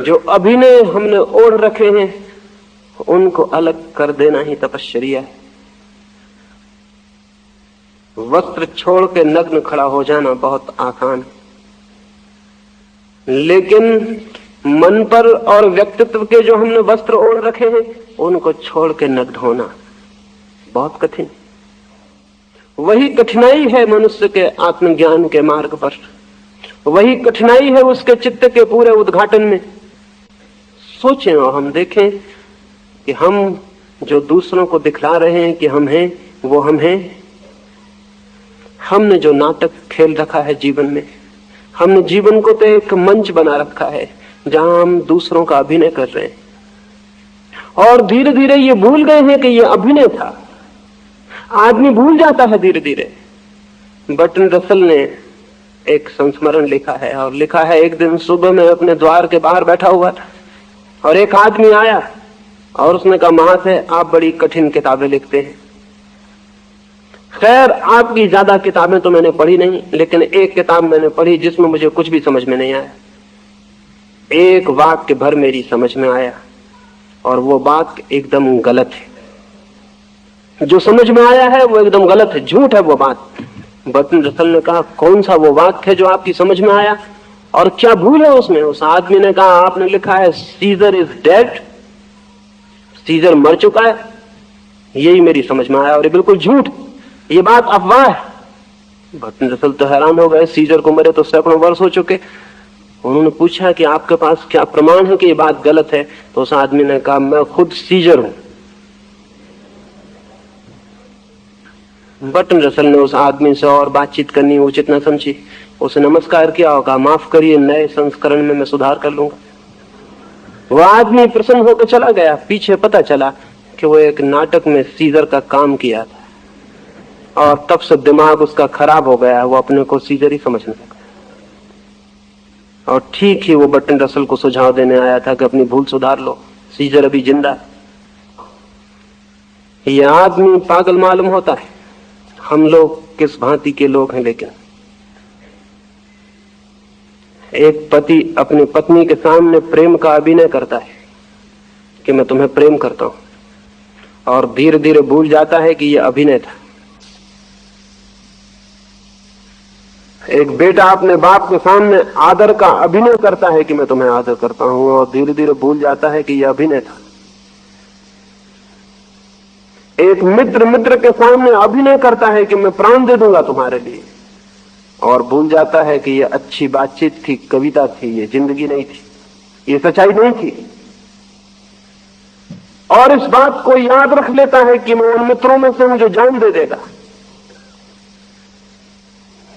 जो अभिनय हमने ओढ़ रखे हैं उनको अलग कर देना ही तपश्चर्या है। वस्त्र छोड़ के नग्न खड़ा हो जाना बहुत आसान है, लेकिन मन पर और व्यक्तित्व के जो हमने वस्त्र ओढ़ रखे हैं उनको छोड़ के नग्न होना बहुत कठिन। वही कठिनाई है मनुष्य के आत्मज्ञान के मार्ग पर, वही कठिनाई है उसके चित्त के पूरे उद्घाटन में। सोचें और हम देखें कि हम जो दूसरों को दिखला रहे हैं कि हम हैं, वो हम हैं। हमने जो नाटक खेल रखा है जीवन में, हमने जीवन को तो एक मंच बना रखा है जहां हम दूसरों का अभिनय कर रहे हैं, और धीरे धीरे ये भूल गए हैं कि ये अभिनय था। आदमी भूल जाता है धीरे धीरे। बर्ट्रैंड रसल ने एक संस्मरण लिखा है, और लिखा है, एक दिन सुबह में अपने द्वार के बाहर बैठा हुआ था और एक आदमी आया और उसने कहा, महाशय आप बड़ी कठिन किताबें लिखते हैं। खैर आपकी ज्यादा किताबें तो मैंने पढ़ी नहीं, लेकिन एक किताब मैंने पढ़ी जिसमें मुझे कुछ भी समझ में नहीं आया। एक वाक्य भर मेरी समझ में आया और वो वाक्य एकदम गलत है। जो समझ में आया है वो एकदम गलत है, झूठ है वो बात। बर्ट्रैंड रसल ने कहा, कौन सा वो वाक्य है जो आपकी समझ में आया और क्या भूल है उसमें? उस आदमी ने कहा, आपने लिखा है सीजर इज डेड, सीजर मर चुका है। यही मेरी समझ में आया और ये बिल्कुल झूठ, ये बात अफवाह है। बर्ट्रैंड रसल तो हैरान हो गए, सीजर को मरे तो सैकड़ों वर्ष हो चुके। उन्होंने पूछा कि आपके पास क्या प्रमाण है कि ये बात गलत है? तो उस आदमी ने कहा, मैं खुद सीजर हूं। बर्ट्रैंड रसल ने उस आदमी से और बातचीत करनी उचित न समझी, उसे नमस्कार किया और कहा, माफ करिए, नए संस्करण में मैं सुधार कर लूंगा। वो आदमी प्रसन्न होकर चला गया। पीछे पता चला कि वो एक नाटक में सीजर का काम किया था और तब से दिमाग उसका खराब हो गया, वो अपने को सीजर ही समझने लगा। और ठीक ही वो बर्ट्रैंड रसल को सुझाव देने आया था कि अपनी भूल सुधार लो, सीजर अभी जिंदा है। ये आदमी पागल मालूम होता है। हम लोग किस भांति के लोग हैं। लेकिन एक पति अपनी पत्नी के सामने प्रेम का अभिनय करता है कि मैं तुम्हें प्रेम करता हूं, और धीरे धीरे भूल जाता है कि यह अभिनय था। एक बेटा अपने बाप के सामने आदर का अभिनय करता है कि मैं तुम्हें आदर करता हूं, और धीरे धीरे भूल जाता है कि यह अभिनय था। एक मित्र के सामने अभिनय करता है कि मैं प्राण दे दूंगा तुम्हारे लिए, और भूल जाता है कि यह अच्छी बातचीत थी, कविता थी, ये जिंदगी नहीं थी, ये सच्चाई नहीं थी। और इस बात को याद रख लेता है कि मैं उन मित्रों में से हूं जो जान दे देगा,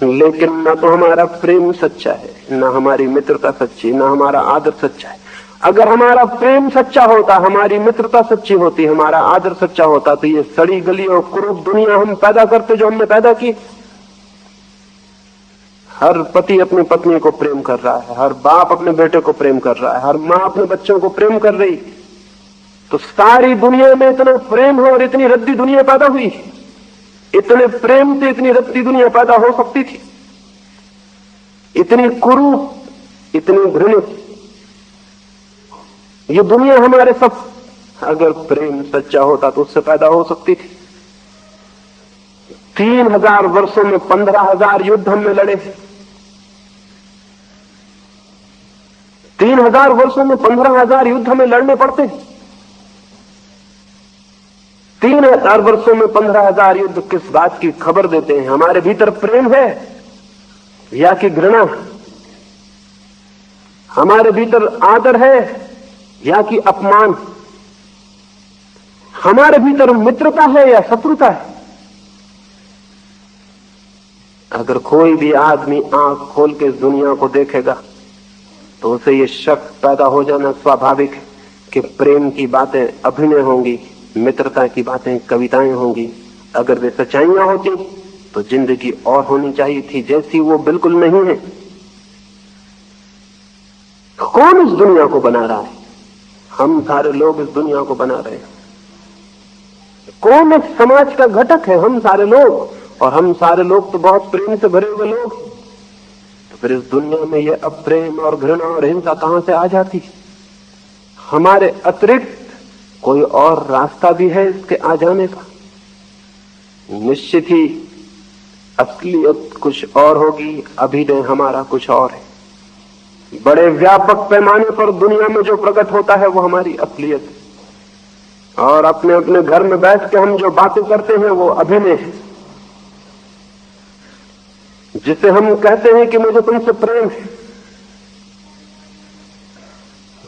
लेकिन न तो हमारा प्रेम सच्चा है, न हमारी मित्रता सच्ची, न हमारा आदर सच्चा है। अगर हमारा प्रेम सच्चा होता, हमारी मित्रता सच्ची होती, हमारा आदर सच्चा होता, तो ये सड़ी गली और कुरूप दुनिया हम पैदा करते जो हमने पैदा की। हर पति अपनी पत्नी को प्रेम कर रहा है, हर बाप अपने बेटे को प्रेम कर रहा है, हर माँ अपने बच्चों को प्रेम कर रही, तो सारी दुनिया में इतना प्रेम है और इतनी रद्दी दुनिया पैदा हुई। इतने प्रेम से इतनी रद्दी दुनिया पैदा हो सकती थी, इतनी कुरूप, इतनी घृणित ये दुनिया हमारे सब, अगर प्रेम सच्चा होता तो उससे पैदा हो सकती थी। 3000 वर्षों में 15,000 युद्ध हमने लड़े। 3000 वर्षों में 15,000 युद्ध हमें लड़ने पड़ते। 3000 वर्षों में 15,000 युद्ध किस बात की खबर देते हैं? हमारे भीतर प्रेम है या कि घृणा? हमारे भीतर आदर है या कि अपमान? हमारे भीतर मित्रता है या शत्रुता है? अगर कोई भी आदमी आंख खोल के इस दुनिया को देखेगा तो उसे ये शक पैदा हो जाना स्वाभाविक है कि प्रेम की बातें अभिनय होंगी, मित्रता की बातें कविताएं होंगी। अगर वे सच्चाइयां होती तो जिंदगी और होनी चाहिए थी, जैसी वो बिल्कुल नहीं है। कौन इस दुनिया को बना रहा है? हम सारे लोग इस दुनिया को बना रहे हैं। कौन इस समाज का घटक है? हम सारे लोग, और हम सारे लोग तो बहुत प्रेम से भरे हुए लोग। तो फिर इस दुनिया में ये अप्रेम और घृणा और हिंसा कहां से आ जाती? हमारे अतिरिक्त कोई और रास्ता भी है इसके आ जाने का? निश्चित ही असलियत कुछ और होगी, अभिनय हमारा कुछ और है। बड़े व्यापक पैमाने पर दुनिया में जो प्रकट होता है वो हमारी असलियत है, और अपने अपने घर में बैठ के हम जो बातें करते हैं वो अभिनय है। जिसे हम कहते हैं कि मुझे तुमसे प्रेम है,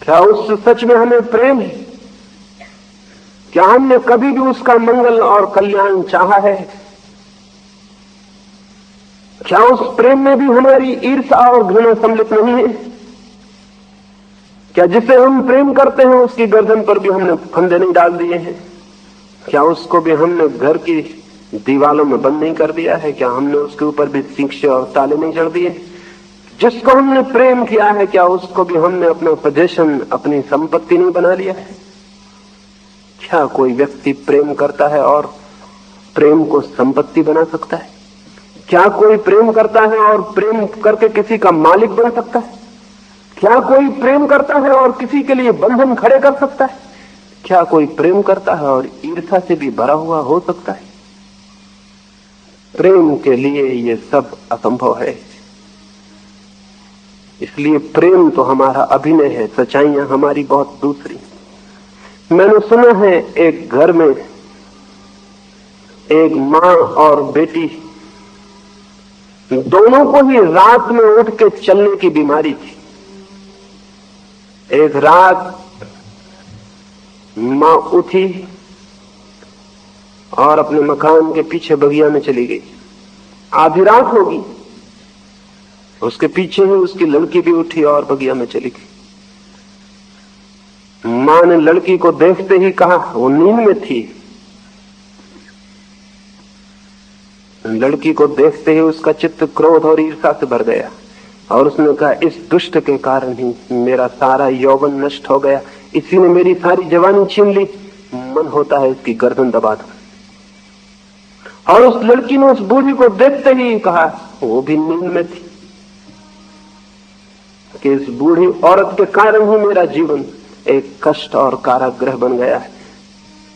क्या उस सच में हमें प्रेम है? क्या हमने कभी भी उसका मंगल और कल्याण चाहा है? क्या उस प्रेम में भी हमारी ईर्ष्या और घृणा सम्मिलित नहीं है? क्या जिसे हम प्रेम करते हैं उसकी गर्दन पर भी हमने फंदे नहीं डाल दिए हैं? क्या उसको भी हमने घर की दीवालों में बंद नहीं कर दिया है? क्या हमने उसके ऊपर भी शिक्षे और ताले नहीं चढ़ दिए? जिसको हमने प्रेम किया है, क्या उसको भी हमने अपना पोजीशन, अपनी संपत्ति नहीं बना लिया है? क्या कोई व्यक्ति प्रेम करता है और प्रेम को संपत्ति बना सकता है? क्या कोई प्रेम करता है और प्रेम करके किसी का मालिक बन सकता है? क्या कोई प्रेम करता है और किसी के लिए बंधन खड़े कर सकता है? क्या कोई प्रेम करता है और ईर्ष्या से भी भरा हुआ हो सकता है? प्रेम के लिए ये सब असंभव है। इसलिए प्रेम तो हमारा अभिनय है, सच्चाइयां हमारी बहुत दूसरी। मैंने सुना है एक घर में एक मां और बेटी दोनों को ही रात में उठ के चलने की बीमारी थी। एक रात मां उठी और अपने मकान के पीछे बगिया में चली गई। आधी रात होगी, उसके पीछे ही उसकी लड़की भी उठी और बगिया में चली गई। मां ने लड़की को देखते ही कहा, वो नींद में थी, लड़की को देखते ही उसका चित्त क्रोध और ईर्ष्या से भर गया और उसने कहा, इस दुष्ट के कारण ही मेरा सारा यौवन नष्ट हो गया, इसी ने मेरी सारी जवानी छीन ली, मन होता है इसकी गर्दन दबा दूं। और उस लड़की ने उस बूढ़ी को देखते ही कहा, वो भी नींद में थी, कि इस बूढ़ी औरत के कारण ही मेरा जीवन एक कष्ट और कारागृह बन गया है,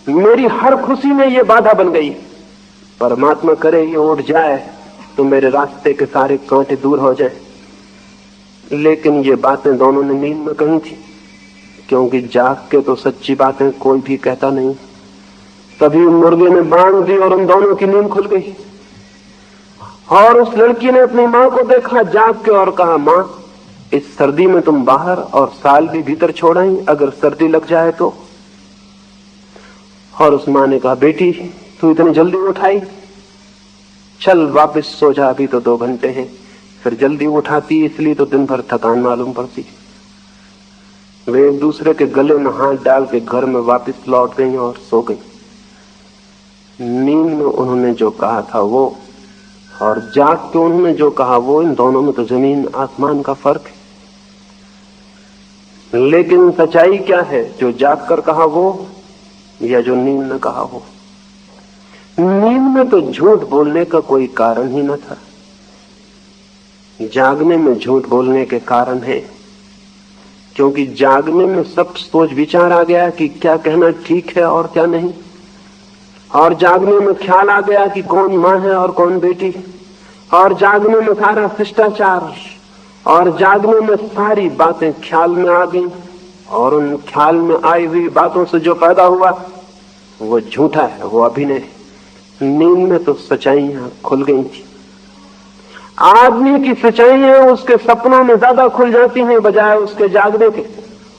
मेरी हर खुशी में ये बाधा बन गई। परमात्मा करे ये उठ जाए तो मेरे रास्ते के सारे कांटे दूर हो जाए। लेकिन ये बातें दोनों ने नींद में कही थी, क्योंकि जाग के तो सच्ची बातें कोई भी कहता नहीं। तभी मुर्गे ने बांध दी और उन दोनों की नींद खुल गई। और उस लड़की ने अपनी माँ को देखा जाग के और कहा, माँ, इस सर्दी में तुम बाहर और साल भी भीतर छोड़ आई, अगर सर्दी लग जाए तो। और उस माँ ने कहा, बेटी तू इतनी जल्दी उठाई, चल वापस सो जा, अभी तो 2 घंटे हैं। फिर जल्दी उठाती इसलिए तो दिन भर थकान मालूम पड़ती। वे एक दूसरे के गले में हाथ डाल के घर में वापस लौट गई और सो गई। नींद में उन्होंने जो कहा था वो, और जाग के उन्होंने जो कहा वो, इन दोनों में तो जमीन आसमान का फर्क है। लेकिन सच्चाई क्या है, जो जाग कर कहा वो या जो नींद में कहा वो? नींद में तो झूठ बोलने का कोई कारण ही न था, जागने में झूठ बोलने के कारण है। क्योंकि जागने में सब सोच विचार आ गया कि क्या कहना ठीक है और क्या नहीं, और जागने में ख्याल आ गया कि कौन माँ है और कौन बेटी, और जागने में सारा शिष्टाचार, और जागने में सारी बातें ख्याल में आ गई, और उन ख्याल में आई हुई बातों से जो पैदा हुआ वो झूठा है, वो अभिनय। नींद में तो सच्चाइयां खुल गई थी। आदमी की सच्चाइयां उसके सपनों में ज्यादा खुल जाती हैं बजाय उसके जागने के।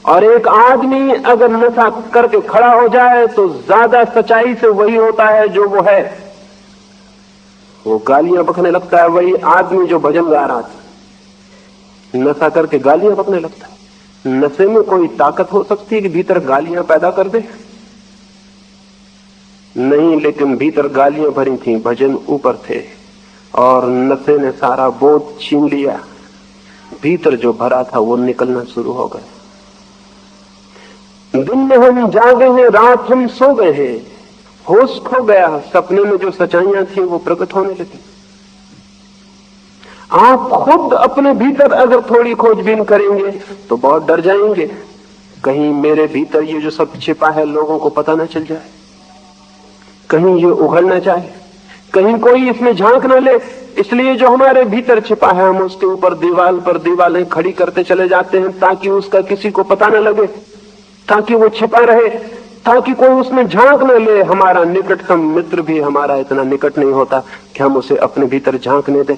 और एक आदमी अगर नशा करके खड़ा हो जाए तो ज्यादा सच्चाई से वही होता है जो वो है। वो गालियां बकने लगता है, वही आदमी जो भजन गा रहा था नशा करके गालियां बकने लगता है। नशे में कोई ताकत हो सकती है कि भीतर गालियां पैदा कर दे? नहीं, लेकिन भीतर गालियां भरी थी, भजन ऊपर थे, और नशे ने सारा बोध छीन लिया। भीतर जो भरा था वो निकलना शुरू हो गया। दिन में हम जागे हैं, रात हम सो गए हैं, होश खो गया। सपने में जो सच्चाइयां थी वो प्रकट होने लगी। आप खुद अपने भीतर अगर थोड़ी खोजबीन करेंगे तो बहुत डर जाएंगे, कहीं मेरे भीतर ये जो सब छिपा है लोगों को पता न चल जाए, कहीं ये उघड़ न जाए, कहीं कोई इसमें झांक न ले। इसलिए जो हमारे भीतर छिपा है हम उसके ऊपर दीवार पर दीवारें खड़ी करते चले जाते हैं, ताकि उसका किसी को पता न लगे, ताकि वो छिपा रहे, ताकि कोई उसमें झांक न ले। हमारा निकटतम मित्र भी हमारा इतना निकट नहीं होता कि हम उसे अपने भीतर झांकने दें।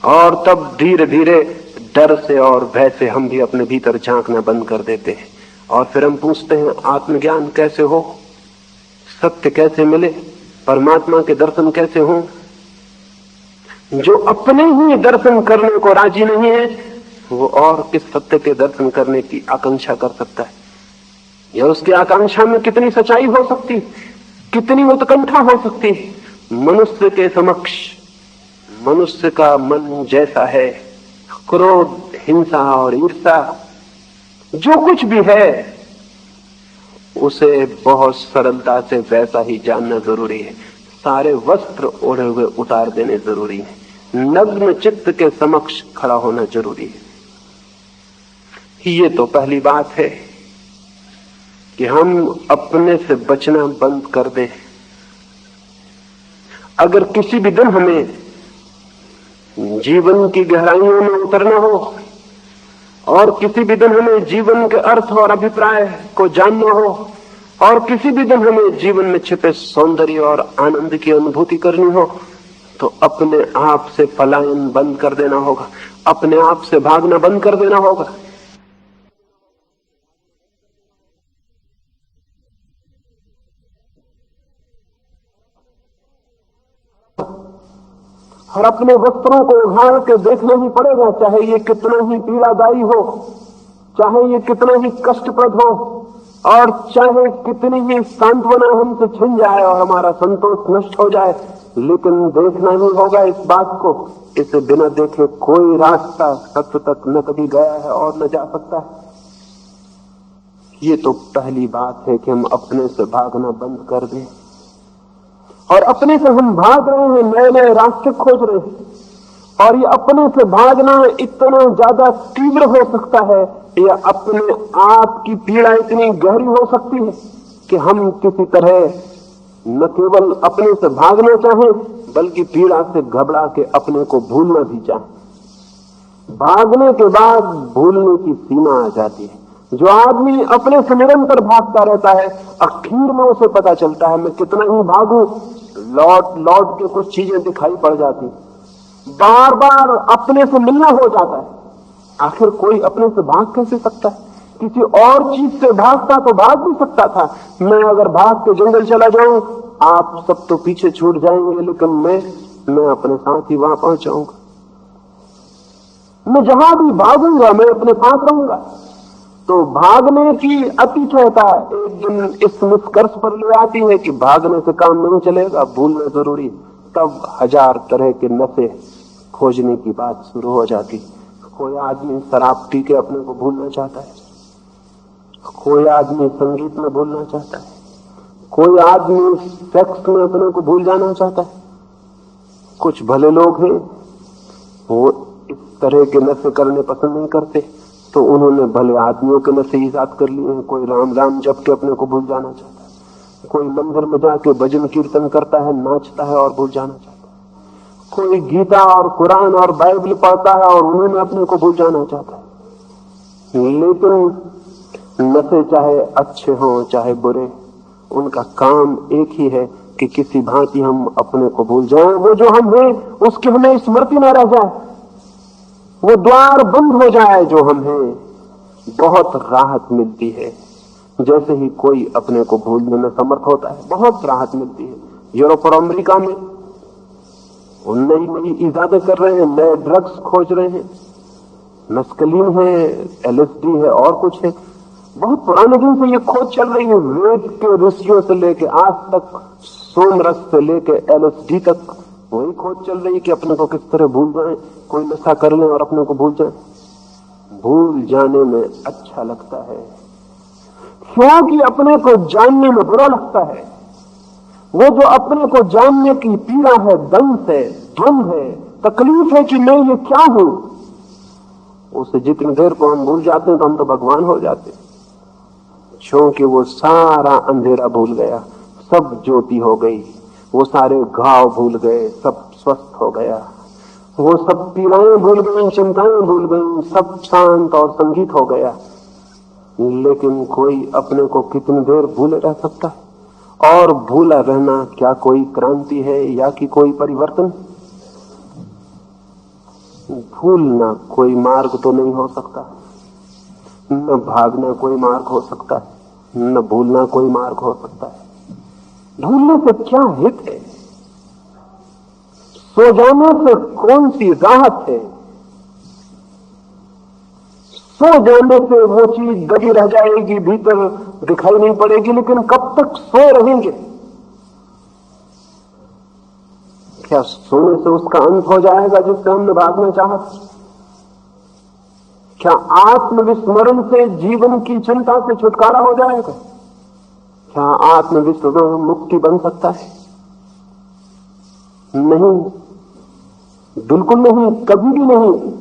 और तब धीरे धीरे डर से और भय से हम भी अपने भीतर झांकना बंद कर देते हैं। और फिर हम पूछते हैं, आत्मज्ञान कैसे हो, सत्य कैसे मिले, परमात्मा के दर्शन कैसे हो? जो अपने ही दर्शन करने को राजी नहीं है वो और किस सत्य के दर्शन करने की आकांक्षा कर सकता है? या उसकी आकांक्षा में कितनी सच्चाई हो सकती, कितनी उत्कंठा हो सकती? मनुष्य के समक्ष मनुष्य का मन जैसा है, क्रोध, हिंसा और ईर्ष्या जो कुछ भी है उसे बहुत सरलता से वैसा ही जानना जरूरी है। सारे वस्त्र ओढ़े हुए उतार देने जरूरी है, नग्न चित्त के समक्ष खड़ा होना जरूरी है। ये तो पहली बात है कि हम अपने से बचना बंद कर दें। अगर किसी भी दिन हमें जीवन की गहराइयों में उतरना हो और किसी भी दिन हमें जीवन के अर्थ और अभिप्राय को जानना हो और किसी भी दिन हमें जीवन में छिपे सौंदर्य और आनंद की अनुभूति करनी हो, तो अपने आप से पलायन बंद कर देना होगा, अपने आप से भागना बंद कर देना होगा। और अपने वस्त्रों को उघाड़ के देखना ही पड़ेगा, चाहे ये कितना ही पीड़ादायी हो, चाहे ये कितना ही कष्टप्रद हो, और चाहे कितनी ही सांत्वना हमसे छिन जाए और हमारा संतोष नष्ट हो जाए, लेकिन देखना ही होगा इस बात को। इसे बिना देखे कोई रास्ता सत्य तक न कभी गया है और न जा सकता है। ये तो पहली बात है कि हम अपने से भागना बंद कर दें। और अपने से हम भाग रहे हैं, नए नए रास्ते खोज रहे हैं, और ये अपने से भागना इतना ज्यादा तीव्र हो सकता है, या अपने आप की पीड़ा इतनी गहरी हो सकती है कि हम किसी तरह न केवल अपने से भागना चाहें बल्कि पीड़ा से घबरा के अपने को भूलना भी चाहे। भागने के बाद भूलने की सीमा आ जाती है। जो आदमी अपने से निरंतर भागता रहता है, आखिर में उसे पता चलता है मैं कितना ही भागूं, लौट लौट के कुछ चीजें दिखाई पड़ जाती, बार बार अपने से मिलना हो जाता है। आखिर कोई अपने से भाग कैसे सकता है? किसी और चीज से भागता तो भाग भी सकता था। मैं अगर भाग के जंगल चला जाऊं, आप सब तो पीछे छूट जाएंगे, लेकिन मैं अपने साथ ही वहां पहुंच जाऊंगा। मैं जहां भी भागूंगा मैं अपने साथ रहूंगा। तो भागने की अतिशयता एक दिन इस निष्कर्ष पर ले आती है कि भागने से काम नहीं चलेगा, भूलना जरूरी। तब हजार तरह के नशे खोजने की बात शुरू हो जाती। कोई आदमी शराब पी के अपने को भूलना चाहता है, कोई आदमी संगीत में भूलना चाहता है, कोई आदमी सेक्स में अपने को भूल जाना चाहता है। कुछ भले लोग हैं वो इस तरह के नशे करने पसंद नहीं करते, तो उन्होंने भले आदमियों के नशे ईजाद कर लिए हैं। कोई राम राम जप के अपने को भूल जाना चाहता है, कोई मंदिर में जाके भजन कीर्तन करता है, नाचता है और भूल जाना चाहता है, कोई गीता और कुरान और बाइबल पढ़ता है और उन्होंने अपने को भूल जाना चाहता है। लेकिन नशे चाहे अच्छे हों चाहे बुरे, उनका काम एक ही है कि किसी भांति हम अपने को भूल जाएं। वो जो हम हैं उसकी हमें स्मृति न रह जाए, वो द्वार बंद हो जाए जो हम हैं। बहुत राहत मिलती है जैसे ही कोई अपने को भूलने में समर्थ होता है, बहुत राहत मिलती है। यूरोप और अमेरिका में नई नई इजादें कर रहे हैं, नए ड्रग्स खोज रहे हैं, मस्कलीन है, LSD है और कुछ है। बहुत पुराने दिन से ये खोज चल रही है। वेद के ऋषियों से लेके आज तक, सोमरस से लेके LSD तक वही खोज चल रही है कि अपने को किस तरह भूल जाए। कोई नशा कर ले और अपने को भूल जाए। भूल जाने में अच्छा लगता है क्योंकि अपने को जानने में बुरा लगता है। वो जो अपने को जानने की पीड़ा है, दंश है, द्वंद है, तकलीफ है कि मैं ये क्या हूं, उसे जितनी देर को हम भूल जाते हैं तो हम तो भगवान हो जाते हैं। क्योंकि वो सारा अंधेरा भूल गया, सब ज्योति हो गई, वो सारे घाव भूल गए, सब स्वस्थ हो गया, वो सब पीड़ाएं भूल गई, चिंताएं भूल गई, सब शांत और संगीत हो गया। लेकिन कोई अपने को कितनी देर भूले रह सकता है? और भूला रहना क्या कोई क्रांति है या कि कोई परिवर्तन? भूलना कोई मार्ग तो नहीं हो सकता, न भागना कोई मार्ग हो सकता है, न भूलना कोई मार्ग हो सकता है। भूलने से क्या हित है? सो जाने से कौन सी राहत है? सो जाने से वो चीज दबी रह जाएगी, भीतर दिखाई नहीं पड़ेगी, लेकिन कब तक सो रहेंगे? क्या सोने से उसका अंत हो जाएगा जिससे हमने भागना चाहा? क्या आत्मविस्मरण से जीवन की चिंता से छुटकारा हो जाएगा? क्या आत्मविस्मरण मुक्ति बन सकता है? नहीं, बिल्कुल नहीं, कभी भी नहीं।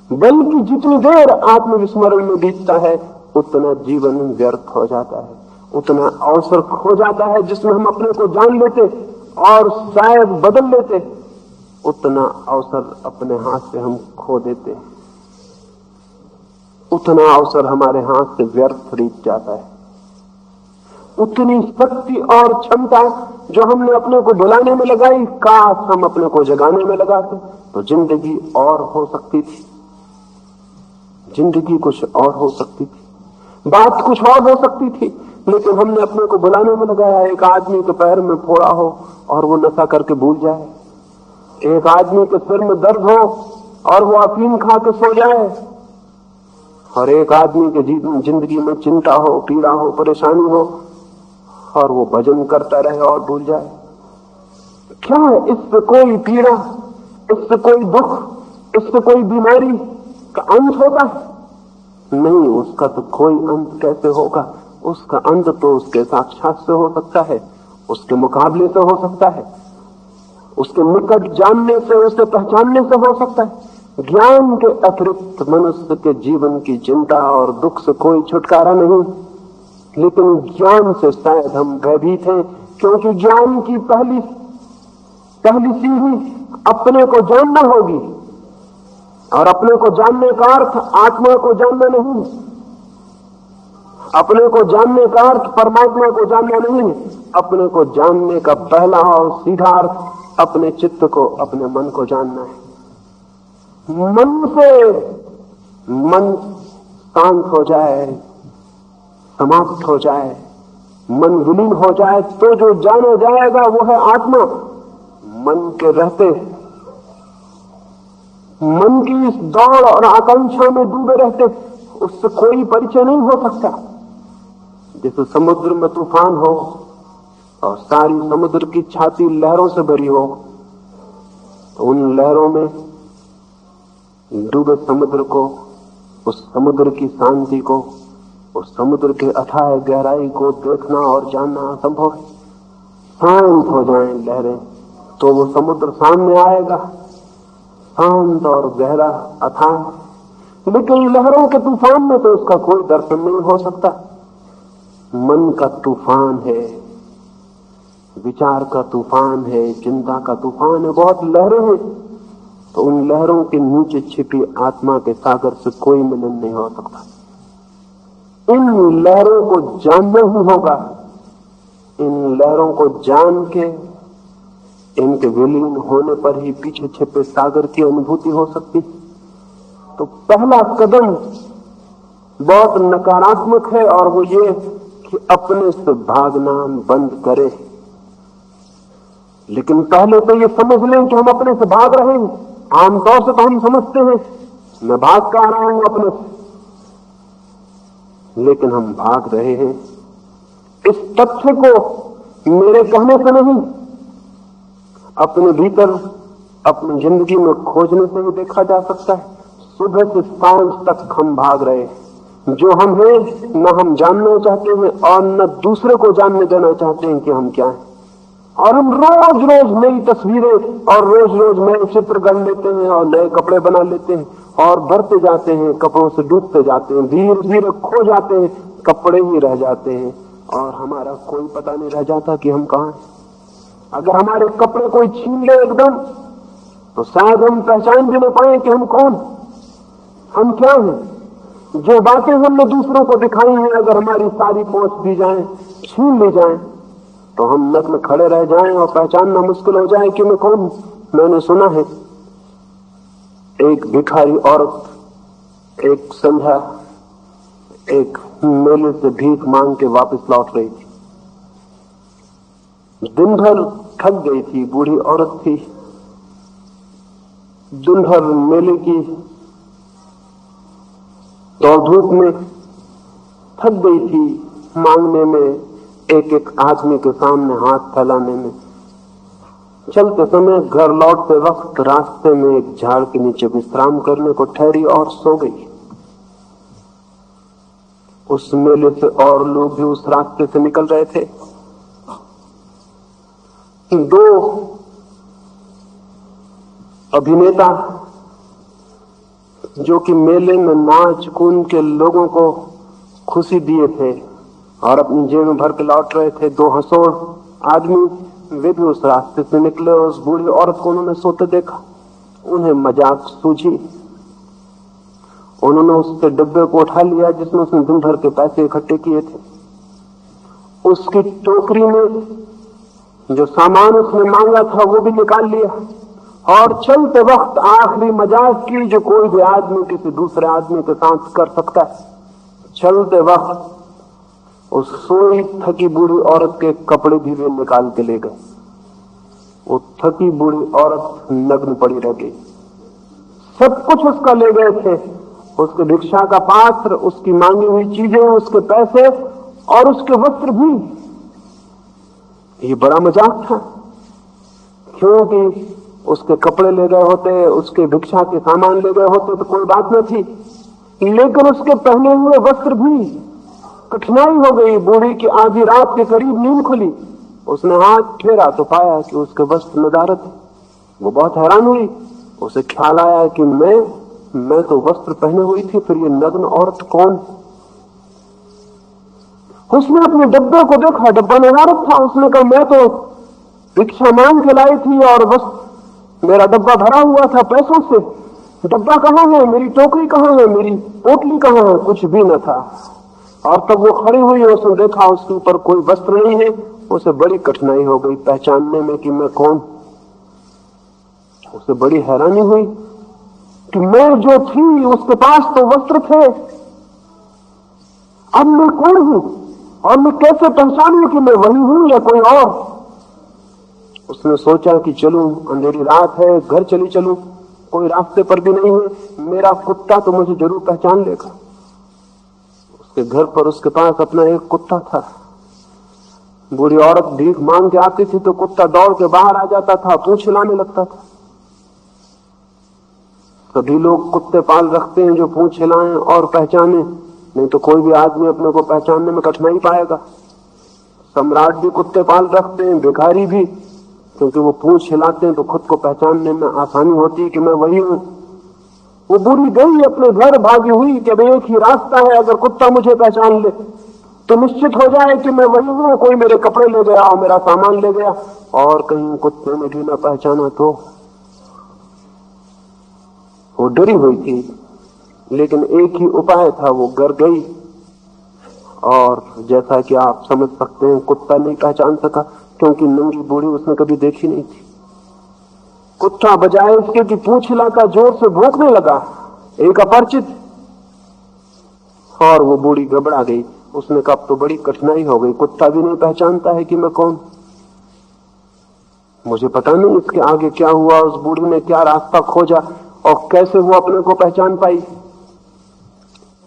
बल्कि जितनी देर आत्मविस्मरण में बीतता है उतना जीवन व्यर्थ हो जाता है, उतना अवसर खो जाता है जिसमें हम अपने को जान लेते और शायद बदल लेते, उतना अवसर अपने हाथ से हम खो देते, उतना अवसर हमारे हाथ से व्यर्थ बीत जाता है। उतनी शक्ति और क्षमता जो हमने अपने को बुलाने में लगाई, काश हम अपने को जगाने में लगाते तो जिंदगी और हो सकती थी, जिंदगी कुछ और हो सकती थी, बात कुछ और हो सकती थी। लेकिन हमने अपने को बुलाने में लगाया। एक आदमी के पैर में फोड़ा हो और वो नशा करके भूल जाए, एक आदमी के सिर में दर्द हो और वो अफीम खा के सो जाए, और एक आदमी के जिंदगी में चिंता हो, पीड़ा हो, परेशानी हो और वो भजन करता रहे और भूल जाए। क्या है इससे कोई पीड़ा, इससे कोई दुख, इससे कोई बीमारी का अंत होता है? नहीं, उसका तो कोई अंत कैसे होगा? उसका अंत तो उसके साक्षात से हो सकता है, उसके मुकाबले से हो सकता है, उसके निकट जानने से, उसे पहचानने से हो सकता है। ज्ञान के अतिरिक्त मनुष्य के जीवन की चिंता और दुख से कोई छुटकारा नहीं। लेकिन ज्ञान से शायद हम भयभीत हैं, क्योंकि ज्ञान की पहली पहली सीढ़ी अपने को जानना होगी, और अपने को जानने का अर्थ आत्मा को जानना नहीं, अपने को जानने का अर्थ परमात्मा को जानना नहीं। अपने को जानने का पहला और सीधा अर्थ अपने चित्त को, अपने मन को जानना है। मन से मन शांत हो जाए, समाप्त हो जाए, मन विलीन हो जाए, तो जो जाना जाएगा वो है आत्मा। मन के रहते, मन की इस दौड़ और आकांक्षा में डूबे रहते उससे कोई परिचय नहीं हो सकता। जैसे समुद्र में तूफान हो और सारी समुद्र की छाती लहरों से भरी हो, तो उन लहरों में डूबे समुद्र को, उस समुद्र की शांति को, उस समुद्र के अथाह गहराई को देखना और जानना असंभव है। शांत हो जाएं लहरें तो वो समुद्र सामने आएगा, शांत और गहरा अथाह। लेकिन लहरों के तूफान में तो उसका कोई दर्शन नहीं हो सकता। मन का तूफान है, विचार का तूफान है, चिंता का तूफान है, बहुत लहरें हैं। तो उन लहरों के नीचे छिपी आत्मा के सागर से कोई मिलन नहीं हो सकता। इन लहरों को जानना ही होगा। इन लहरों को जान के इनके विलीन होने पर ही पीछे छिपे सागर की अनुभूति हो सकती। तो पहला कदम बहुत नकारात्मक है, और वो ये कि अपने से भागना बंद करें। लेकिन पहले तो ये समझ लें कि हम अपने से भाग रहे हैं। आमतौर से तो हम समझते हैं मैं भाग कर रहा हूं अपने से, लेकिन हम भाग रहे हैं। इस तथ्य को मेरे कहने से नहीं, अपने भीतर अपनी जिंदगी में खोजने से ही देखा जा सकता है। सुबह से सांझ तक हम भाग रहे हैं। जो हम हैं न हम जानना चाहते हैं और न दूसरे को जानने देना चाहते हैं कि हम क्या हैं। और हम रोज रोज नई तस्वीरें और रोज रोज नए चित्र गढ़ लेते हैं और नए कपड़े बना लेते हैं और बढ़ते जाते हैं, कपड़ों से डूबते जाते हैं, धीरे धीरे खो जाते हैं, कपड़े ही रह जाते हैं और हमारा कोई पता नहीं रह जाता कि हम कहां हैं। अगर हमारे कपड़े कोई छीन ले एकदम, तो शायद हम पहचान भी न पाए कि हम कौन, हम क्या हैं। जो बातें हमने दूसरों को दिखाई हैं, अगर हमारी सारी पहुंच दी जाए, छीन ली जाए, तो हम नग्न खड़े रह जाएं और पहचानना मुश्किल हो जाए कि मैं कौन हूं। मैंने सुना है एक भिखारी औरत एक संध्या एक मेले से भीख मांग के वापस लौट रही थी। दिन भर थक गई थी, बूढ़ी औरत थी, दिन भर मेले की दौड़ धूप में थक गई थी, मांगने में, एक एक आदमी के सामने हाथ फैलाने में। चलते समय घर लौटते वक्त रास्ते में एक झाड़ के नीचे विश्राम करने को ठहरी और सो गई। उस मेले से और लोग भी उस रास्ते से निकल रहे थे। दो अभिनेता जो कि मेले में नाच कूद के लोगों को खुशी दिए थे और अपनी जेब में भर के लौट रहे थे, दो हंसोड़ आदमी, वे भी उस रास्ते से निकले और उस बूढ़ी औरत को उन्होंने सोते देखा। उन्हें मजाक सूझी, उन्होंने उसके डब्बे को उठा लिया जिसमें उसने दिन भर के पैसे इकट्ठे किए थे। उसकी टोकरी में जो सामान उसने मांगा था वो भी निकाल लिया और चलते वक्त आखिरी मजाक की जो कोई भी आदमी किसी दूसरे आदमी के साथ कर सकता है। चलते वक्त उस सोई थकी बूढ़ी औरत के कपड़े भी वे निकाल के ले गए। वो थकी बूढ़ी औरत नग्न पड़ी रह गई। सब कुछ उसका ले गए थे, उसके भिक्षा का पात्र, उसकी मांगी हुई चीजें, उसके पैसे और उसके वस्त्र भी। ये बड़ा मजाक था, क्योंकि उसके कपड़े ले गए होते, उसके भिक्षा के सामान ले गए होते तो कोई बात न थी, लेकिन उसके पहने हुए वस्त्र भी। कठिनाई हो गई, बूढ़ी की आधी रात के करीब नींद खुली, उसने हाथ फेरा तो पाया कि उसके वस्त्र नदारत है। वो बहुत हैरान हुई, उसे ख्याल आया कि मैं तो वस्त्र पहने हुई थी, फिर ये नग्न औरत कौन। उसने अपने डब्बे को देखा, डब्बा नदारत था। उसने कहा मैं तो भिक्षा मांग के लाई थी और बस मेरा डब्बा भरा हुआ था पैसों से। डब्बा कहाँ है, मेरी टोकरी कहाँ है, मेरी पोटली कहाँ है, कुछ भी न था। और तब वो खड़ी हुई, उसने देखा उसके ऊपर कोई वस्त्र नहीं है। उसे बड़ी कठिनाई हो गई पहचानने में कि मैं कौन। उसे बड़ी हैरानी हुई कि मैं जो थी उसके पास तो वस्त्र थे, अब मैं कौन हूं और मैं कैसे पहचानूं कि मैं वही हूं या कोई और। उसने सोचा कि चलूं, अंधेरी रात है, घर चली चलूं, कोई रास्ते पर भी नहीं है, मेरा कुत्ता तो मुझे जरूर पहचान लेगा। उसके घर पर उसके पास अपना एक कुत्ता था। बूढ़ी औरत भीख मांग के आती थी तो कुत्ता दौड़ के बाहर आ जाता था, पूंछ हिलाने लगता था। सभी लोग कुत्ते पाल रखते हैं जो पूंछ हिलाएं और पहचाने, नहीं तो कोई भी आदमी अपने को पहचानने में कठिनाई पाएगा। सम्राट भी कुत्ते पाल रखते हैं, भिखारी भी, क्योंकि वो पूंछ हिलाते हैं तो खुद को पहचानने में आसानी होती है कि मैं वही हूं। वो बूढ़ी गई अपने घर, भागी हुई कि अब एक ही रास्ता है, अगर कुत्ता मुझे पहचान ले तो निश्चित हो जाए कि मैं वही हूं। कोई मेरे कपड़े ले गया और मेरा सामान ले गया और कहीं कुत्ते ने भी न पहचाना तो। वो डरी हुई थी, लेकिन एक ही उपाय था, वो घर गई और जैसा कि आप समझ सकते हैं कुत्ता नहीं पहचान सका, क्योंकि नंगी बूढ़ी उसने कभी देखी नहीं थी। कुत्ता बजाय इसके कि पूंछ हिलाता जोर से भौंकने लगा, एक अपरिचित, और वो बूढ़ी घबरा गई। उसने कहा अब तो बड़ी कठिनाई हो गई, कुत्ता भी नहीं पहचानता है कि मैं कौन। मुझे पता नहीं इसके आगे क्या हुआ, उस बूढ़ी ने क्या रास्ता खोजा और कैसे वो अपने को पहचान पाई।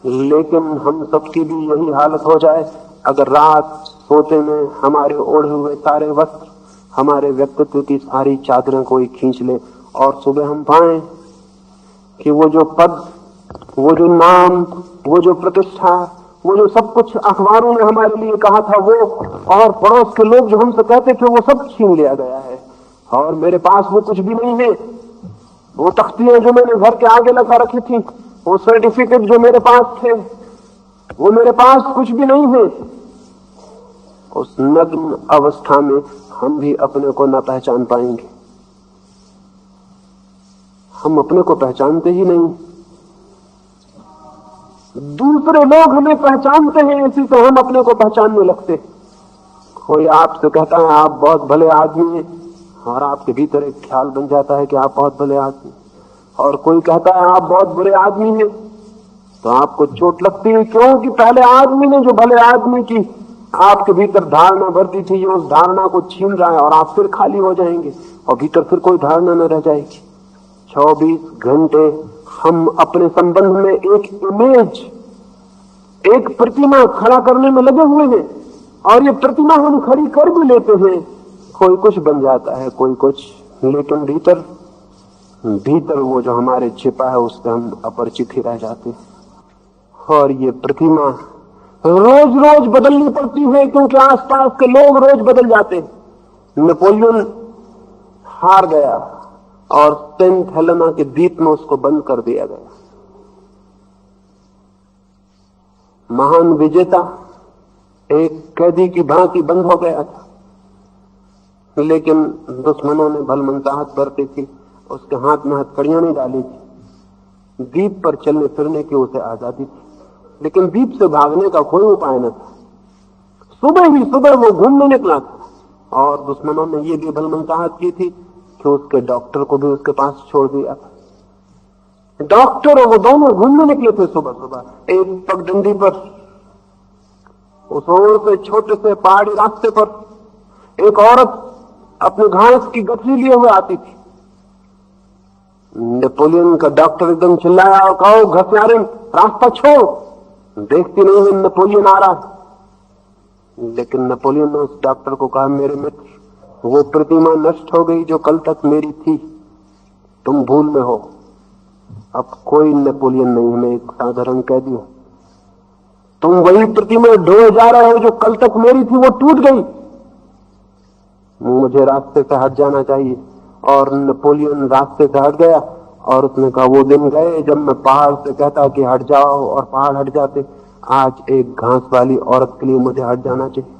लेकिन हम सबकी भी यही हालत हो जाए अगर रात सोते में हमारे ओढ़े हुए सारे वस्त्र, हमारे व्यक्तित्व की सारी चादरें कोई खींच ले और सुबह हम पाएं कि वो जो पद, वो जो नाम, वो जो प्रतिष्ठा, वो जो सब कुछ अखबारों ने हमारे लिए कहा था, वो और पड़ोस के लोग जो हमसे कहते थे, वो सब छीन लिया गया है और मेरे पास वो कुछ भी नहीं है। वो तख्तियां जो मैंने घर के आगे लगा रखी थी, वो सर्टिफिकेट जो मेरे पास थे, वो मेरे पास कुछ भी नहीं है। उस नग्न अवस्था में हम भी अपने को न पहचान पाएंगे। हम अपने को पहचानते ही नहीं, दूसरे लोग हमें पहचानते हैं, इसी से हम अपने को पहचानने लगते। कोई आपसे कहता है आप बहुत भले आदमी हैं और आपके भीतर एक ख्याल बन जाता है कि आप बहुत भले आदमी, और कोई कहता है आप बहुत बुरे आदमी हैं तो आपको चोट लगती है, क्योंकि पहले आदमी ने जो भले आदमी की आपके भीतर धारणा भर दी थी, ये उस धारणा को छीन रहा है और आप फिर खाली हो जाएंगे और भीतर फिर कोई धारणा न रह जाएगी। 24 घंटे हम अपने संबंध में एक इमेज, एक प्रतिमा खड़ा करने में लगे हुए हैं और ये प्रतिमा हम खड़ी कर भी लेते हैं, कोई कुछ बन जाता है, कोई कुछ, लेकिन भीतर वो जो हमारे छिपा है उससे हम अपरिचित ही रह जाते हैं। और ये प्रतिमा रोज रोज बदलनी पड़ती है, क्योंकि आसपास के लोग रोज बदल जाते हैं। नेपोलियन हार गया और सेंट हेलेना के द्वीप में उसको बंद कर दिया गया। महान विजेता एक कैदी की भांति बंद हो गया था, लेकिन दुश्मनों ने भलमनचाहत बरती थी, उसके हाथ में हथकड़ियां नहीं डाली थी। द्वीप पर चलने फिरने की उसे आजादी थी, लेकिन द्वीप से भागने का कोई उपाय न था। सुबह वो घूमने निकला था और दुश्मनों ने ये भी भलमनचाहत की थी कि उसके डॉक्टर को भी उसके पास छोड़ दिया था। डॉक्टर और वो दोनों घूमने निकले थे सुबह एक पगडंडी पर, उस ओर से छोटे से पहाड़ी रास्ते पर एक औरत अपने घास की गठरी लिए हुए आती थी। नेपोलियन का डॉक्टर एकदम चिल्लाया और कहा घसियारे रास्ता छोड़, देखती नहीं है नेपोलियन आ रहा। लेकिन नेपोलियन ने उस डॉक्टर को कहा मेरे मित्र, वो प्रतिमा नष्ट हो गई जो कल तक मेरी थी, तुम भूल में हो, अब कोई नेपोलियन नहीं, मैं एक साधारण कैदी हूं। तुम वही प्रतिमा ढोए जा रहे हो जो कल तक मेरी थी, वो टूट गई, मुझे रास्ते से हट जाना चाहिए। और नेपोलियन रास्ते से हट गया और उसने कहा वो दिन गए जब मैं पहाड़ से कहता कि हट जाओ और पहाड़ हट जाते, आज एक घास वाली औरत के लिए मुझे हट जाना चाहिए।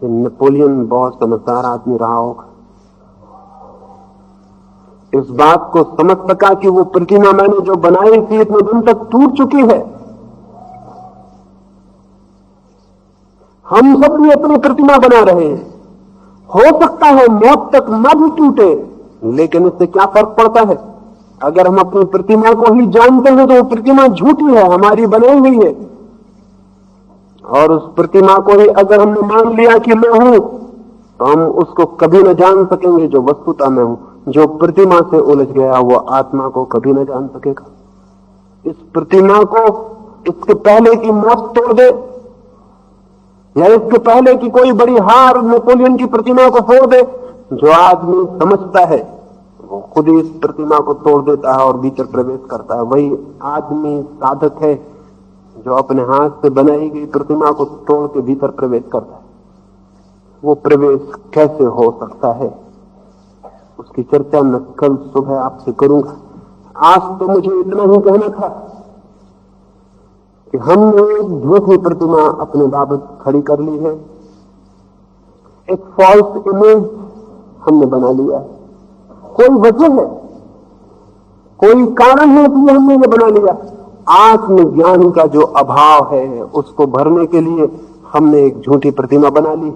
नेपोलियन बहुत समझदार आदमी रहा होगा, इस बात को समझ सका कि वो प्रतिमा मैंने जो बनाई थी इतने दिन तक टूट चुकी है। हम सब भी अपनी प्रतिमा बना रहे हैं, हो सकता है मौत तक न भी टूटे, लेकिन इससे क्या फर्क पड़ता है? अगर हम अपनी प्रतिमा को ही जानते हैं तो वो प्रतिमा झूठी है, हमारी बनाई हुई है। और उस प्रतिमा को ही अगर हमने मान लिया कि मैं हूं, तो हम उसको कभी न जान सकेंगे जो वस्तुतः मैं हूं। जो प्रतिमा से उलझ गया वो आत्मा को कभी न जान सकेगा। इस प्रतिमा को इसके पहले कि मौत तोड़ दे, या इसके पहले कि कोई बड़ी हार नेपोलियन की प्रतिमा को फोड़ दे, जो आदमी समझता है वो खुद ही इस प्रतिमा को तोड़ देता है और भीतर प्रवेश करता है। वही आदमी साधक है जो अपने हाथ से बनाई गई प्रतिमा को तोड़ के भीतर प्रवेश करता है। वो प्रवेश कैसे हो सकता है, उसकी चर्चा मैं कल सुबह आपसे करूंगा। आज तो मुझे इतना ही कहना था कि हमने एक झूठी प्रतिमा अपने बाबत खड़ी कर ली है, एक फॉल्स इमेज हमने बना लिया है। कोई वजह है, कोई कारण है कि हमने ये बना लिया। आत्मज्ञान का जो अभाव है उसको भरने के लिए हमने एक झूठी प्रतिमा बना ली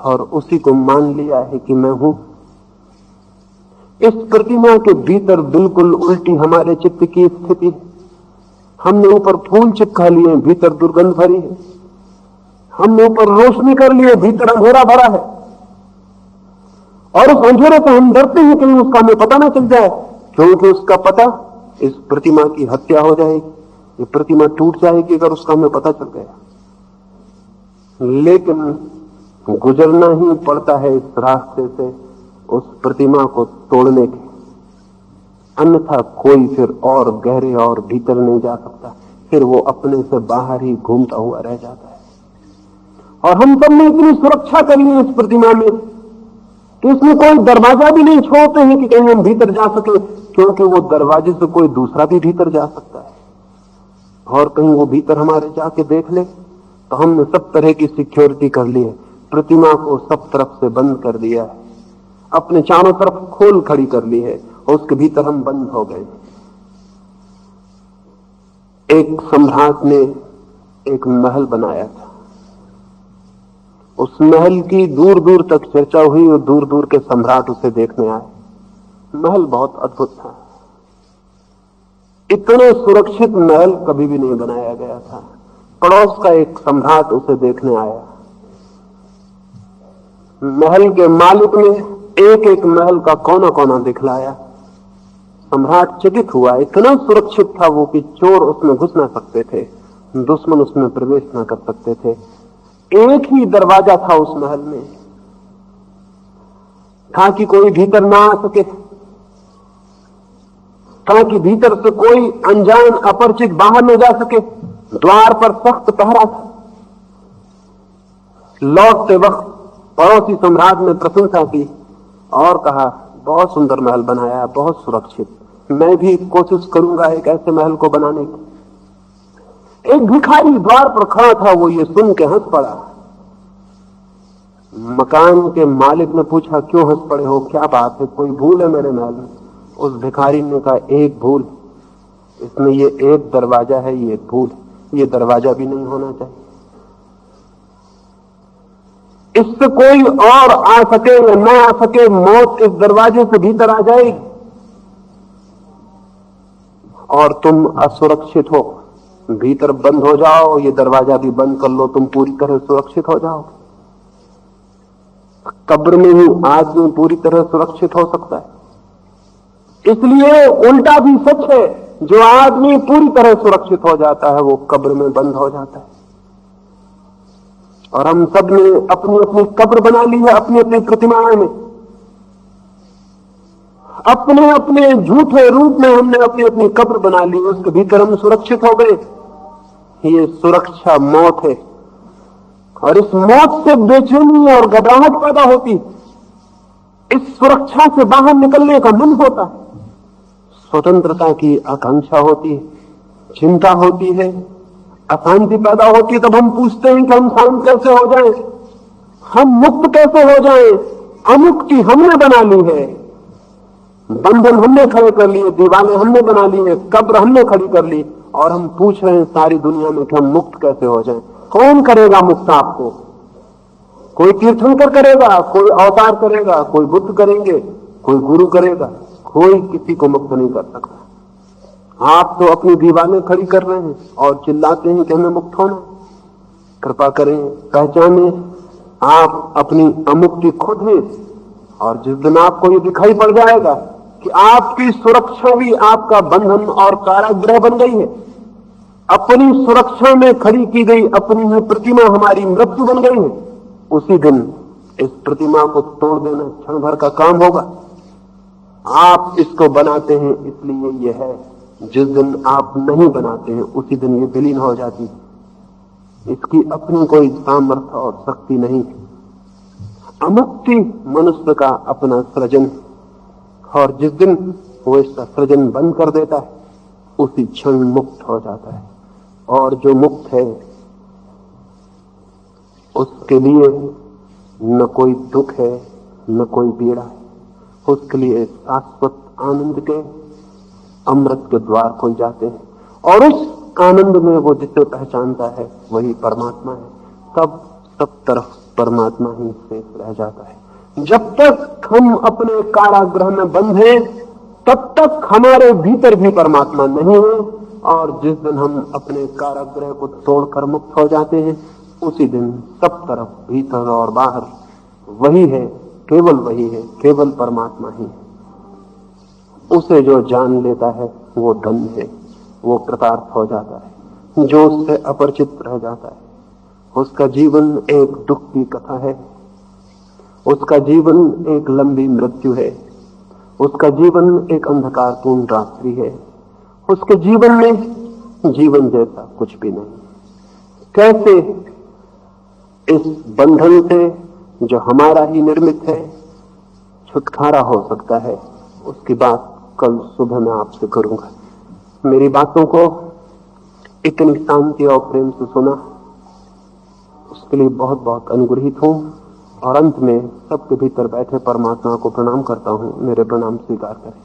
और उसी को मान लिया है कि मैं हूं। इस प्रतिमा के भीतर बिल्कुल उल्टी हमारे चित्त की स्थिति है। हमने ऊपर फूल चिपका लिए, भीतर दुर्गंध भरी है। हमने ऊपर रोशनी कर लिए, भीतर अंधेरा भरा है। और उस अंधेरे से हम डरते हैं कहीं उसका हमें पता ना चल जाए, क्योंकि उसका पता इस प्रतिमा की हत्या हो जाएगी, ये प्रतिमा टूट जाएगी अगर उसका हमें पता चल गया। लेकिन गुजरना ही पड़ता है इस रास्ते से उस प्रतिमा को तोड़ने के, अन्यथा कोई फिर और गहरे और भीतर नहीं जा सकता, फिर वो अपने से बाहर ही घूमता हुआ रह जाता है। और हम सब ने इतनी सुरक्षा कर ली इस प्रतिमा में कि इसमें कोई दरवाजा भी नहीं छोड़ते हैं कि कहीं हम भीतर जा सके, क्योंकि वो दरवाजे से कोई दूसरा भी भीतर जा सकता है और कहीं वो भीतर हमारे जाके देख ले। तो हमने सब तरह की सिक्योरिटी कर ली है, प्रतिमा को सब तरफ से बंद कर दिया है, अपने चारों तरफ खोल खड़ी कर ली है और उसके भीतर हम बंद हो गए। एक सम्राट ने एक महल बनाया था, उस महल की दूर दूर तक चर्चा हुई और दूर दूर के सम्राट उसे देखने आए। महल बहुत अद्भुत था, इतना सुरक्षित महल कभी भी नहीं बनाया गया था। पड़ोस का एक सम्राट उसे देखने आया। महल के मालिक ने एक एक महल का कोना कोना दिखलाया। सम्राट चकित हुआ, इतना सुरक्षित था वो कि चोर उसमें घुस ना सकते थे, दुश्मन उसमें प्रवेश ना कर सकते थे। एक ही दरवाजा था उस महल में, ताकि कोई भीतर ना आ सके, ताकि भीतर से कोई अनजान अपरिचित बाहर न जा सके। द्वार पर सख्त पहरा था। लौटते वक्त पड़ोसी सम्राट ने प्रशंसा की और कहा, बहुत सुंदर महल बनाया, बहुत सुरक्षित, मैं भी कोशिश करूंगा एक ऐसे महल को बनाने की। एक भिखारी द्वार पर खड़ा था, वो ये सुन के हंस पड़ा। मकान के मालिक ने पूछा, क्यों हंस पड़े हो, क्या बात है, कोई भूल है मेरे महल में? उस भिखारी ने कहा, एक भूल, इसमें ये एक दरवाजा है, ये भूल, ये दरवाजा भी नहीं होना चाहिए। इससे कोई और आ सके या न आ सके, मौत इस दरवाजे से भीतर आ जाएगी और तुम असुरक्षित हो। भीतर बंद हो जाओ, ये दरवाजा भी बंद कर लो, तुम पूरी तरह सुरक्षित हो जाओ। कब्र में ही आदमी पूरी तरह सुरक्षित हो सकता है। इसलिए उल्टा भी सच है, जो आदमी पूरी तरह सुरक्षित हो जाता है वो कब्र में बंद हो जाता है। और हम सब ने अपनी अपनी कब्र बना ली है, अपनी अपनी प्रतिमाएं में, अपने अपने झूठे रूप में हमने अपनी अपनी कब्र बना ली, उसके भीतर हम सुरक्षित हो गए। ये सुरक्षा मौत है और इस मौत से बेचैनी और घबराहट पैदा होती। इस सुरक्षा से बाहर निकलने का मन होता है, स्वतंत्रता की आकांक्षा होती है, चिंता होती है, अशांति पैदा होती है। तब हम पूछते हैं कि हम शांत कैसे हो जाएं। हम मुक्त कैसे हो जाएं? अमुक्ति हमने बना ली है, बंधन हमने खड़े कर लिए, दीवारें हमने बना ली है, कब्र हमने खड़ी कर ली, और हम पूछ रहे हैं सारी दुनिया में कि हम मुक्त कैसे हो जाएं। कौन करेगा मुक्त आपको? कोई तीर्थंकर करेगा, कोई अवतार करेगा, कोई बुद्ध करेंगे, कोई गुरु करेगा, कोई किसी को मुक्त नहीं कर सकता। आप तो अपनी दीवारें खड़ी कर रहे हैं और चिल्लाते हैं कि हमें मुक्त होना। कृपा करें, पहचाने आप अपनी अमुक्ति खुद हैं, और जिस दिन आपको ये दिखाई पड़ जाएगा कि आपकी सुरक्षा भी आपका बंधन और कारागृह बन गई है, अपनी सुरक्षा में खड़ी की गई अपनी ही प्रतिमा हमारी मृत्यु बन गई है, उसी दिन इस प्रतिमा को तोड़ देना क्षण भर का काम होगा। आप इसको बनाते हैं इसलिए ये है, जिस दिन आप नहीं बनाते हैं उसी दिन ये विलीन हो जाती है। इसकी अपनी कोई सामर्थ्य और शक्ति नहीं। अमुक्ति मनुष्य का अपना सृजन, और जिस दिन वो इसका सृजन बंद कर देता है उसी क्षण मुक्त हो जाता है। और जो मुक्त है उसके लिए न कोई दुख है न कोई पीड़ा है, उसके लिए शाश्वत आनंद के अमृत के द्वार खुल जाते हैं, और उस आनंद में वो जिसे पहचानता है वही परमात्मा है। तब सब तरफ परमात्मा ही शेष रह जाता है। जब तक हम अपने कारागृह में बंद हैं तब तक हमारे भीतर भी परमात्मा नहीं है, और जिस दिन हम अपने कारागृह को तोड़कर मुक्त हो जाते हैं उसी दिन सब तरफ भीतर और बाहर वही है, केवल वही है, केवल परमात्मा ही है। उसे जो जान लेता है वो धन्य है, वो कृतार्थ हो जाता है। जो उससे अपरिचित रह जाता है उसका जीवन एक दुख की कथा है, उसका जीवन एक लंबी मृत्यु है, उसका जीवन एक अंधकारपूर्ण रात्रि है, उसके जीवन में जीवन जैसा कुछ भी नहीं। कैसे इस बंधन से जो हमारा ही निर्मित है छुटकारा हो सकता है, उसकी बात कल सुबह मैं आपसे करूंगा। मेरी बातों को इतनी शांति और प्रेम से सुना, उसके लिए बहुत बहुत अनुग्रहित हूं, और अंत में सबके भीतर बैठे परमात्मा को प्रणाम करता हूं। मेरे प्रणाम स्वीकार करें।